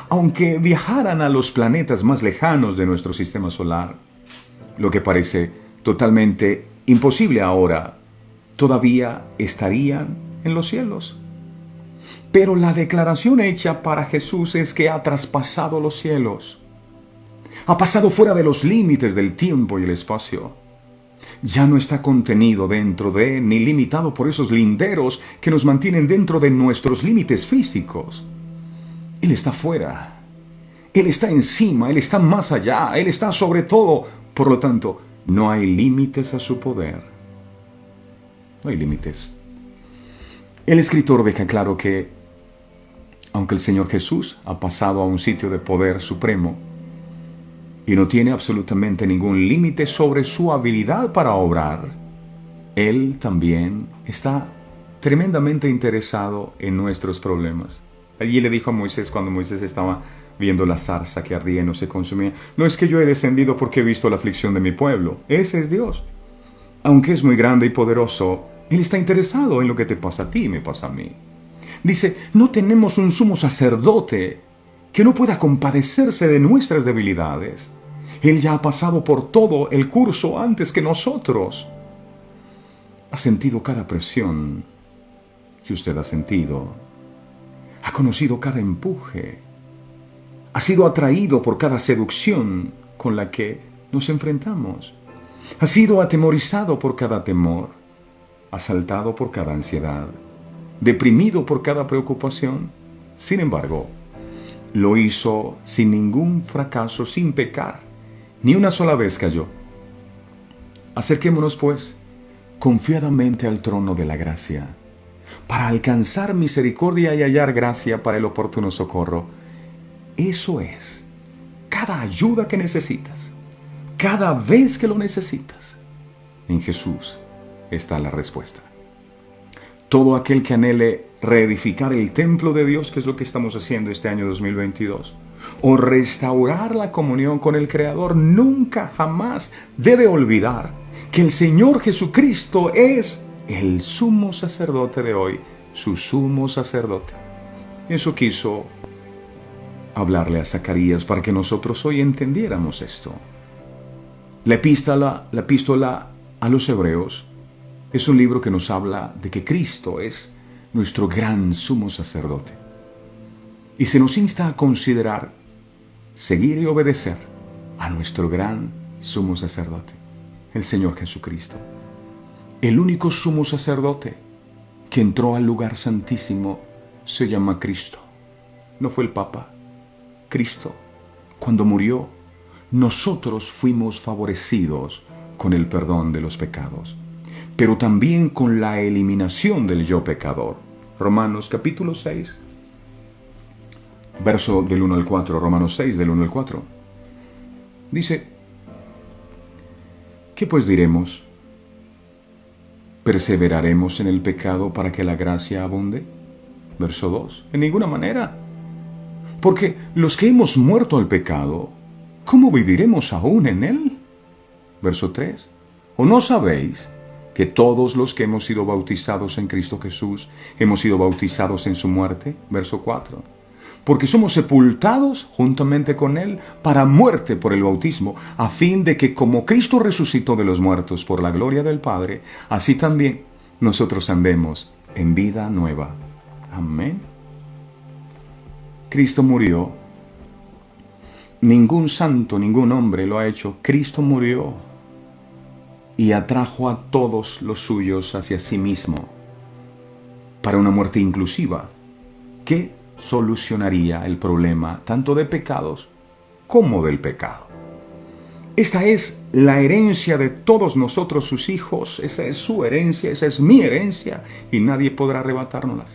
Aunque viajaran a los planetas más lejanos de nuestro sistema solar, lo que parece totalmente imposible ahora, todavía estarían en los cielos. Pero la declaración hecha para Jesús es que ha traspasado los cielos. Ha pasado fuera de los límites del tiempo y el espacio. Ya no está contenido dentro de, ni limitado por esos linderos que nos mantienen dentro de nuestros límites físicos. Él está fuera. Él está encima, Él está más allá, Él está sobre todo. Por lo tanto, no hay límites a su poder. No hay límites. El escritor deja claro que, aunque el Señor Jesús ha pasado a un sitio de poder supremo y no tiene absolutamente ningún límite sobre su habilidad para obrar, Él también está tremendamente interesado en nuestros problemas. Allí le dijo a Moisés cuando Moisés estaba viendo la zarza que ardía y no se consumía: no es que yo he descendido porque he visto la aflicción de mi pueblo. Ese es Dios. Aunque es muy grande y poderoso, Él está interesado en lo que te pasa a ti y me pasa a mí. Dice, no tenemos un sumo sacerdote que no pueda compadecerse de nuestras debilidades. Él ya ha pasado por todo el curso antes que nosotros. Ha sentido cada presión que usted ha sentido. Ha conocido cada empuje. Ha sido atraído por cada seducción con la que nos enfrentamos. Ha sido atemorizado por cada temor. Asaltado por cada ansiedad. Deprimido por cada preocupación. Sin embargo, lo hizo sin ningún fracaso, sin pecar. Ni una sola vez cayó. Acerquémonos, pues, confiadamente al trono de la gracia, para alcanzar misericordia y hallar gracia para el oportuno socorro. Eso es, cada ayuda que necesitas, cada vez que lo necesitas, en Jesús está la respuesta. Todo aquel que anhele reedificar el templo de Dios, que es lo que estamos haciendo este año 2022, o restaurar la comunión con el Creador, nunca jamás debe olvidar que el Señor Jesucristo es el sumo sacerdote de hoy, su sumo sacerdote. Eso quiso hablarle a Zacarías para que nosotros hoy entendiéramos esto. La epístola a los Hebreos es un libro que nos habla de que Cristo es nuestro gran sumo sacerdote. Y se nos insta a considerar, seguir y obedecer a nuestro gran sumo sacerdote, el Señor Jesucristo. El único sumo sacerdote que entró al lugar santísimo se llama Cristo. No fue el Papa. Cristo, cuando murió, nosotros fuimos favorecidos con el perdón de los pecados, pero también con la eliminación del yo pecador. Romanos capítulo 6, verso del 1 al 4, Romanos 6, del 1 al 4. Dice, ¿qué pues diremos? ¿Perseveraremos en el pecado para que la gracia abunde? Verso 2, en ninguna manera. Porque los que hemos muerto al pecado, ¿cómo viviremos aún en él? Verso 3, ¿o no sabéis que todos los que hemos sido bautizados en Cristo Jesús, hemos sido bautizados en su muerte? Verso 4. Porque somos sepultados juntamente con Él para muerte por el bautismo, a fin de que como Cristo resucitó de los muertos por la gloria del Padre, así también nosotros andemos en vida nueva. Amén. Cristo murió. Ningún santo, ningún hombre lo ha hecho. Cristo murió. y atrajo a todos los suyos hacia sí mismo para una muerte inclusiva que solucionaría el problema tanto de pecados como del pecado. Esta es la herencia de todos nosotros, sus hijos. Esa es su herencia, esa es mi herencia, y nadie podrá arrebatárnoslas.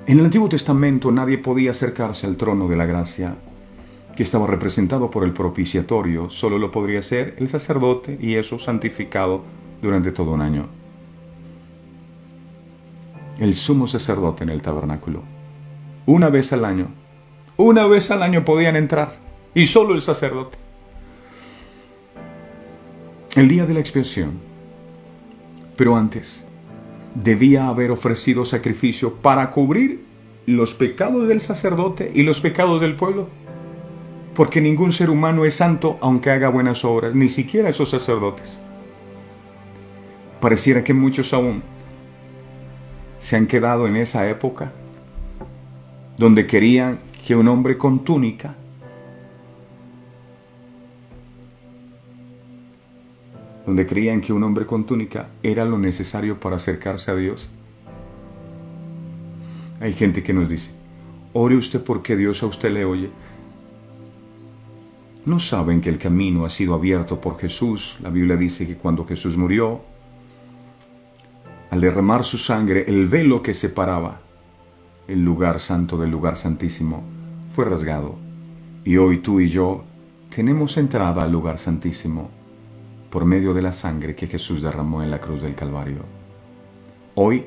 En el Antiguo Testamento nadie podía acercarse al trono de la gracia, que estaba representado por el propiciatorio. Solo lo podría hacer el sacerdote, y eso santificado durante todo un año. El sumo sacerdote en el tabernáculo. Una vez al año podían entrar, y solo el sacerdote. El día de la expiación. Pero antes, debía haber ofrecido sacrificio para cubrir los pecados del sacerdote y los pecados del pueblo. Porque ningún ser humano es santo aunque haga buenas obras, ni siquiera esos sacerdotes. Pareciera que muchos aún se han quedado en esa época donde querían que un hombre con túnica creían que un hombre con túnica era lo necesario para acercarse a Dios. Hay gente que nos dice: ore usted porque Dios a usted le oye. ¿No saben que el camino ha sido abierto por Jesús? La Biblia dice que cuando Jesús murió, al derramar su sangre, el velo que separaba el lugar santo del lugar santísimo fue rasgado. Y hoy tú y yo tenemos entrada al lugar santísimo por medio de la sangre que Jesús derramó en la cruz del Calvario. Hoy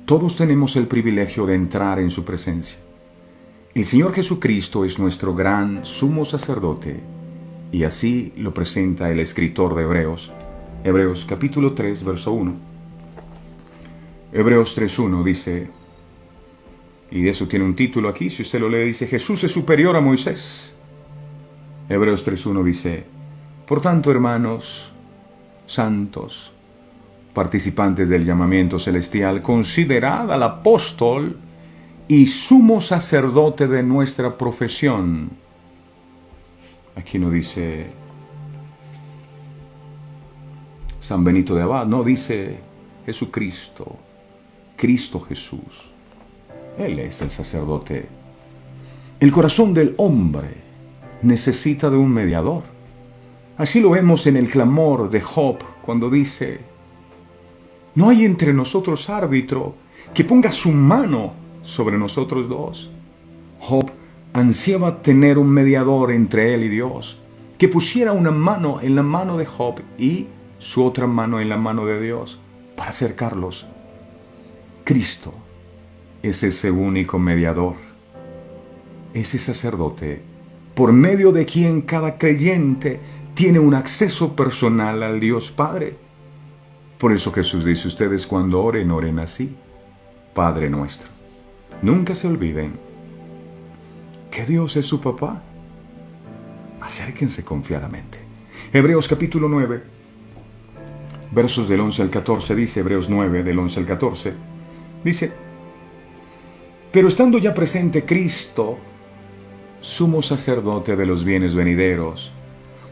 todos tenemos el privilegio de entrar en su presencia. El Señor Jesucristo es nuestro gran sumo sacerdote, y así lo presenta el escritor de Hebreos. Hebreos capítulo 3, verso 1. Hebreos 3.1 dice, y de eso tiene un título aquí, si usted lo lee, dice: Jesús es superior a Moisés. Hebreos 3.1 dice: por tanto, hermanos santos, participantes del llamamiento celestial, considerad al apóstol y sumo sacerdote de nuestra profesión. Aquí no dice San Benito de Abad, no, dice Jesucristo, Cristo Jesús. Él es el sacerdote. El corazón del hombre necesita de un mediador. Así lo vemos en el clamor de Job, cuando dice: no hay entre nosotros árbitro que ponga su mano sobre nosotros dos. Job ansiaba tener un mediador entre él y Dios, que pusiera una mano en la mano de Job y su otra mano en la mano de Dios, para acercarlos. Cristo es ese único mediador, ese sacerdote, por medio de quien cada creyente tiene un acceso personal al Dios Padre. Por eso Jesús dice: ustedes cuando oren, oren así: Padre nuestro. Nunca se olviden que Dios es su papá. Acérquense confiadamente. Hebreos capítulo 9, versos del 11 al 14 dice, Hebreos 9, del 11 al 14, dice: pero estando ya presente Cristo, sumo sacerdote de los bienes venideros,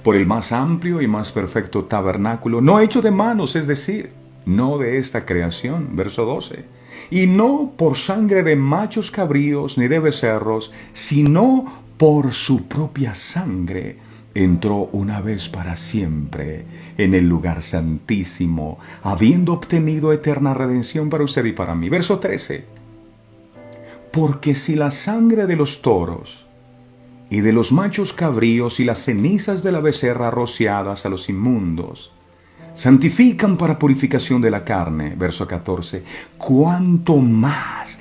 por el más amplio y más perfecto tabernáculo, no hecho de manos, es decir, no de esta creación, verso 12, y no por sangre de machos cabríos ni de becerros, sino por su propia sangre, entró una vez para siempre en el lugar santísimo, habiendo obtenido eterna redención para usted y para mí. Verso 13, porque si la sangre de los toros y de los machos cabríos y las cenizas de la becerra rociadas a los inmundos santifican para purificación de la carne, verso 14, cuánto más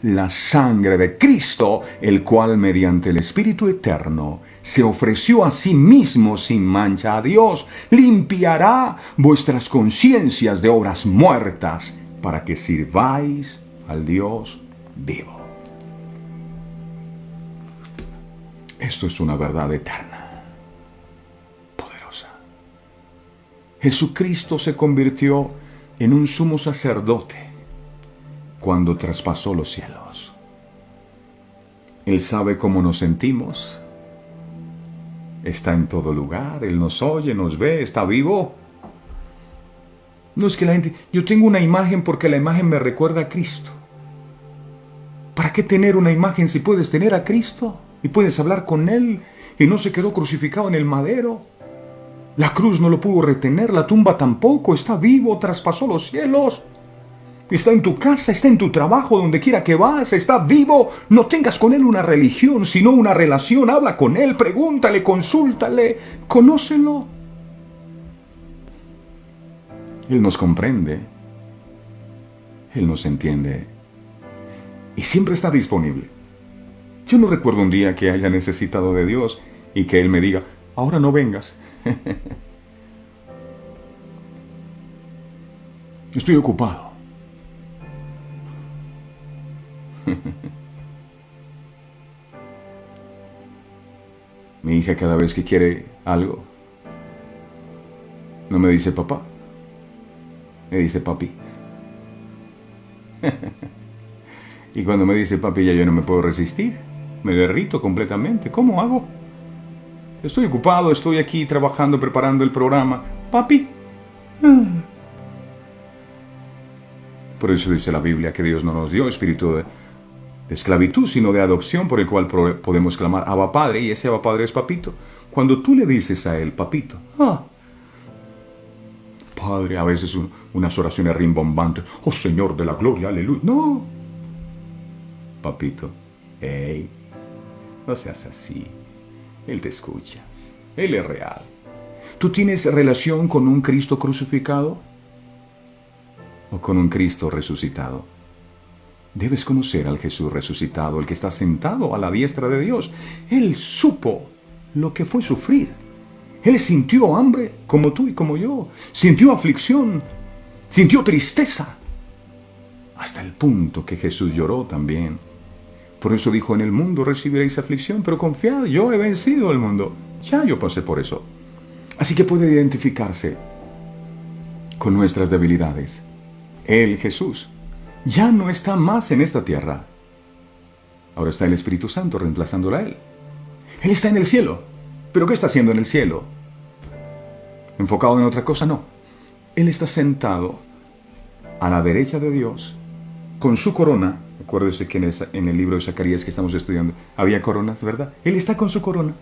la sangre de Cristo, el cual mediante el Espíritu eterno se ofreció a sí mismo sin mancha a Dios, limpiará vuestras conciencias de obras muertas para que sirváis al Dios vivo. Esto es una verdad eterna, poderosa. Jesucristo se convirtió en un sumo sacerdote cuando traspasó los cielos. Él sabe cómo nos sentimos. Está en todo lugar, Él nos oye, nos ve, está vivo. No es que la gente... Yo tengo una imagen porque la imagen me recuerda a Cristo. ¿Para qué tener una imagen si puedes tener a Cristo? Y puedes hablar con Él y no se quedó crucificado en el madero. La cruz no lo pudo retener, la tumba tampoco, está vivo, traspasó los cielos. Está en tu casa, está en tu trabajo, donde quiera que vas, está vivo. No tengas con Él una religión, sino una relación. Habla con Él, pregúntale, consúltale, conócelo. Él nos comprende, Él nos entiende y siempre está disponible. Yo no recuerdo un día que haya necesitado de Dios y que Él me diga, ahora no vengas. Estoy ocupado. Mi hija cada vez que quiere algo, no me dice papá, me dice papi. Y cuando me dice papi ya yo no me puedo resistir, me derrito completamente. ¿Cómo hago? Estoy ocupado, estoy aquí trabajando, preparando el programa. Papi. Por eso dice la Biblia que Dios no nos dio espíritu de esclavitud, sino de adopción, por el cual podemos clamar Abba Padre, y ese Abba Padre es papito. Cuando tú le dices a él, papito, Padre, a veces unas oraciones rimbombantes, oh Señor de la gloria, aleluya. No, papito, hey, no seas así. Él te escucha, Él es real. ¿Tú tienes relación con un Cristo crucificado o con un Cristo resucitado? Debes conocer al Jesús resucitado, el que está sentado a la diestra de Dios. Él supo lo que fue sufrir. Él sintió hambre como tú y como yo. Sintió aflicción, sintió tristeza, hasta el punto que Jesús lloró también. Por eso dijo, en el mundo recibiréis aflicción, pero confiad, yo he vencido el mundo. Ya yo pasé por eso. Así que puede identificarse con nuestras debilidades. Él, Jesús, ya no está más en esta tierra. Ahora está el Espíritu Santo reemplazándolo a Él. Él está en el cielo. ¿Pero qué está haciendo en el cielo? ¿Enfocado en otra cosa? No. Él está sentado a la derecha de Dios con su corona. Acuérdese que en el libro de Zacarías que estamos estudiando había coronas, ¿verdad? Él está con su corona.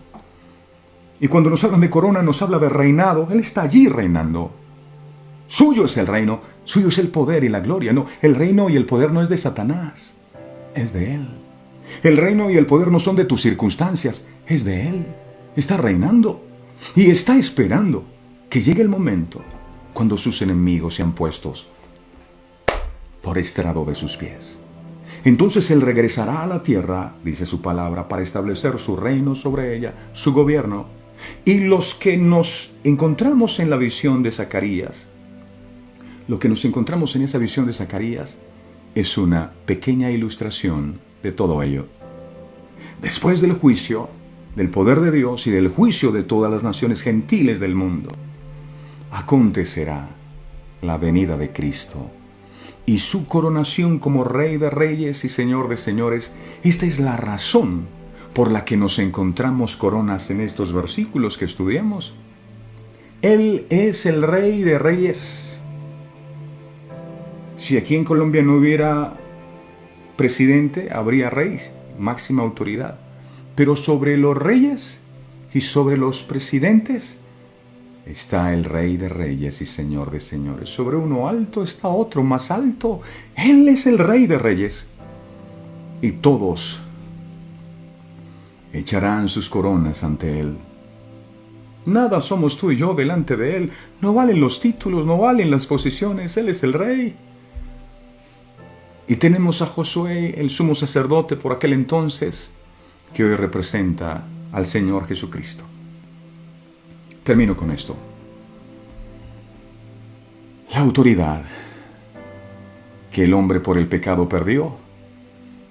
Y cuando nos hablan de corona, nos habla de reinado. Él está allí reinando. Suyo es el reino, suyo es el poder y la gloria. No, el reino y el poder no es de Satanás, es de Él. El reino y el poder no son de tus circunstancias, es de Él. Está reinando y está esperando que llegue el momento cuando sus enemigos sean puestos por estrado de sus pies. Entonces Él regresará a la tierra, dice su palabra, para establecer su reino sobre ella, su gobierno. Y los que nos encontramos en la visión de Zacarías, lo que nos encontramos en esa visión de Zacarías es una pequeña ilustración de todo ello. Después del juicio, del poder de Dios y del juicio de todas las naciones gentiles del mundo, acontecerá la venida de Cristo y su coronación como Rey de Reyes y Señor de Señores. Esta es la razón por la que nos encontramos coronas en estos versículos que estudiamos. Él es el Rey de Reyes. Si aquí en Colombia no hubiera presidente, habría rey, máxima autoridad. Pero sobre los reyes y sobre los presidentes está el Rey de Reyes y Señor de Señores. Sobre uno alto está otro más alto. Él es el Rey de Reyes. Y todos echarán sus coronas ante Él. Nada somos tú y yo delante de Él. No valen los títulos, no valen las posiciones. Él es el Rey. Y tenemos a Josué, el sumo sacerdote por aquel entonces, que hoy representa al Señor Jesucristo. Termino con esto. La autoridad que el hombre por el pecado perdió,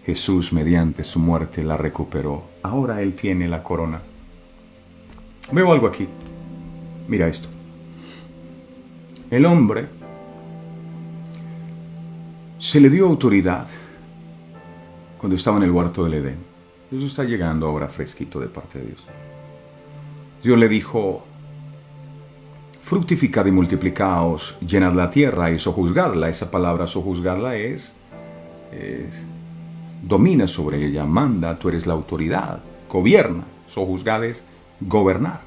Jesús mediante su muerte la recuperó. Ahora Él tiene la corona. Veo algo aquí. Mira esto. El hombre se le dio autoridad cuando estaba en el huerto del Edén. Eso está llegando ahora fresquito de parte de Dios. Dios le dijo: fructificad y multiplicaos, llenad la tierra y sojuzgadla. Esa palabra sojuzgadla es domina sobre ella, manda, tú eres la autoridad, gobierna. Sojuzgad es gobernar.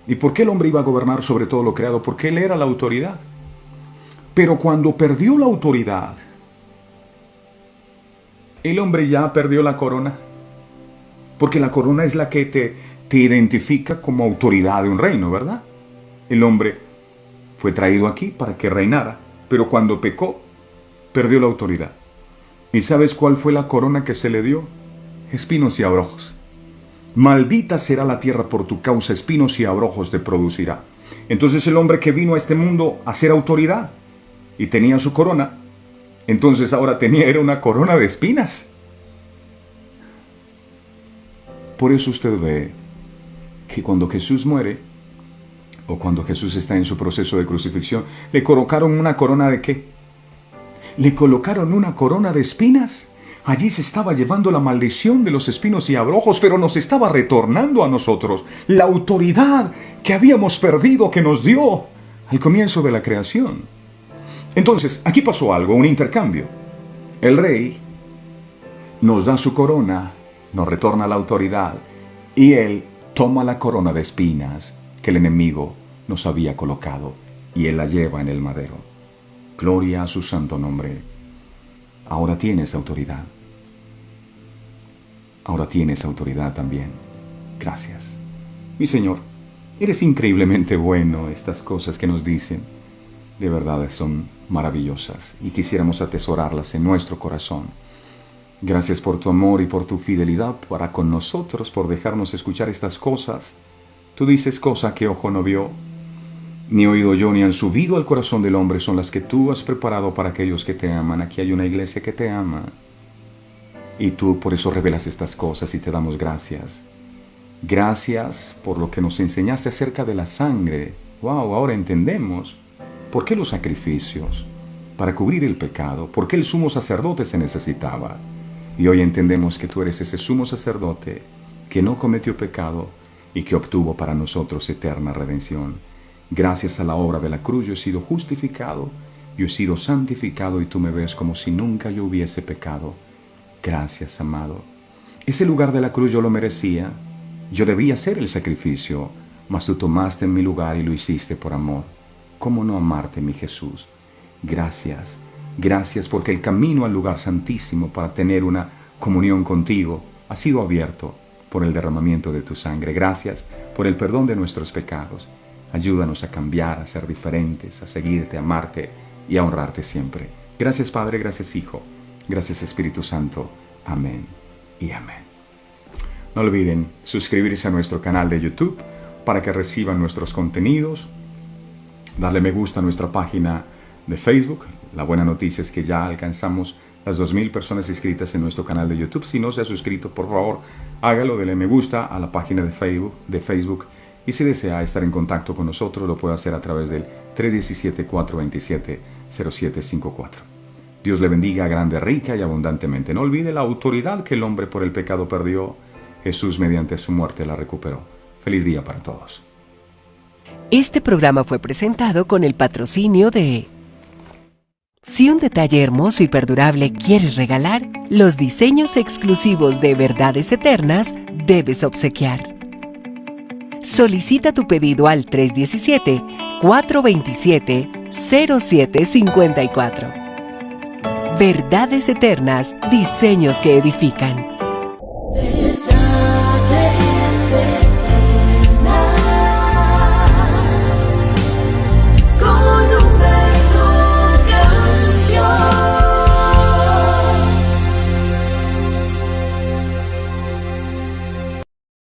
¿Y por qué el hombre iba a gobernar sobre todo lo creado? Porque él era la autoridad. Pero cuando perdió la autoridad, el hombre ya perdió la corona. Porque la corona es la que te identifica como autoridad de un reino, ¿verdad? El hombre fue traído aquí para que reinara, pero cuando pecó, perdió la autoridad. ¿Y sabes cuál fue la corona que se le dio? Espinos y abrojos. Maldita será la tierra por tu causa, espinos y abrojos te producirá. Entonces el hombre que vino a este mundo a ser autoridad y tenía su corona, entonces ahora era una corona de espinas. Por eso usted ve que cuando Jesús muere, o cuando Jesús está en su proceso de crucifixión, ¿le colocaron una corona de qué? Le colocaron una corona de espinas. Allí se estaba llevando la maldición de los espinos y abrojos, pero nos estaba retornando a nosotros la autoridad que habíamos perdido, que nos dio al comienzo de la creación. Entonces, aquí pasó algo, un intercambio. El rey nos da su corona, nos retorna la autoridad, y él toma la corona de espinas que el enemigo nos había colocado, y él la lleva en el madero. Gloria a su santo nombre. Ahora tienes autoridad. Ahora tienes autoridad también. Gracias. Mi Señor, eres increíblemente bueno. Estas cosas que nos dicen, de verdad son maravillosas y quisiéramos atesorarlas en nuestro corazón. Gracias por tu amor y por tu fidelidad para con nosotros, por dejarnos escuchar estas cosas. Tú dices cosas que ojo no vio, ni oído yo, ni han subido al corazón del hombre, son las que tú has preparado para aquellos que te aman. Aquí hay una iglesia que te ama. Y tú por eso revelas estas cosas y te damos gracias. Gracias por lo que nos enseñaste acerca de la sangre. Wow, ahora entendemos por qué los sacrificios, para cubrir el pecado, por qué el sumo sacerdote se necesitaba. Y hoy entendemos que tú eres ese sumo sacerdote que no cometió pecado y que obtuvo para nosotros eterna redención. Gracias a la obra de la cruz yo he sido justificado, yo he sido santificado y tú me ves como si nunca yo hubiese pecado. Gracias, amado. Ese lugar de la cruz yo lo merecía. Yo debía hacer el sacrificio, mas tú tomaste en mi lugar y lo hiciste por amor. ¿Cómo no amarte, mi Jesús? Gracias. Gracias porque el camino al lugar santísimo para tener una comunión contigo ha sido abierto por el derramamiento de tu sangre. Gracias por el perdón de nuestros pecados. Ayúdanos a cambiar, a ser diferentes, a seguirte, a amarte y a honrarte siempre. Gracias, Padre, gracias, Hijo. Gracias, Espíritu Santo. Amén y amén. No olviden suscribirse a nuestro canal de YouTube para que reciban nuestros contenidos. Darle me gusta a nuestra página de Facebook. La buena noticia es que ya alcanzamos las 2,000 personas inscritas en nuestro canal de YouTube. Si no se ha suscrito, por favor, hágalo, dele me gusta a la página de Facebook. Y si desea estar en contacto con nosotros, lo puede hacer a través del 317-427-0754. Dios le bendiga grande, rica y abundantemente. No olvide la autoridad que el hombre por el pecado perdió. Jesús mediante su muerte la recuperó. Feliz día para todos. Este programa fue presentado con el patrocinio de... Si un detalle hermoso y perdurable quieres regalar, los diseños exclusivos de Verdades Eternas debes obsequiar. Solicita tu pedido al 317-427-0754. Verdades Eternas, diseños que edifican.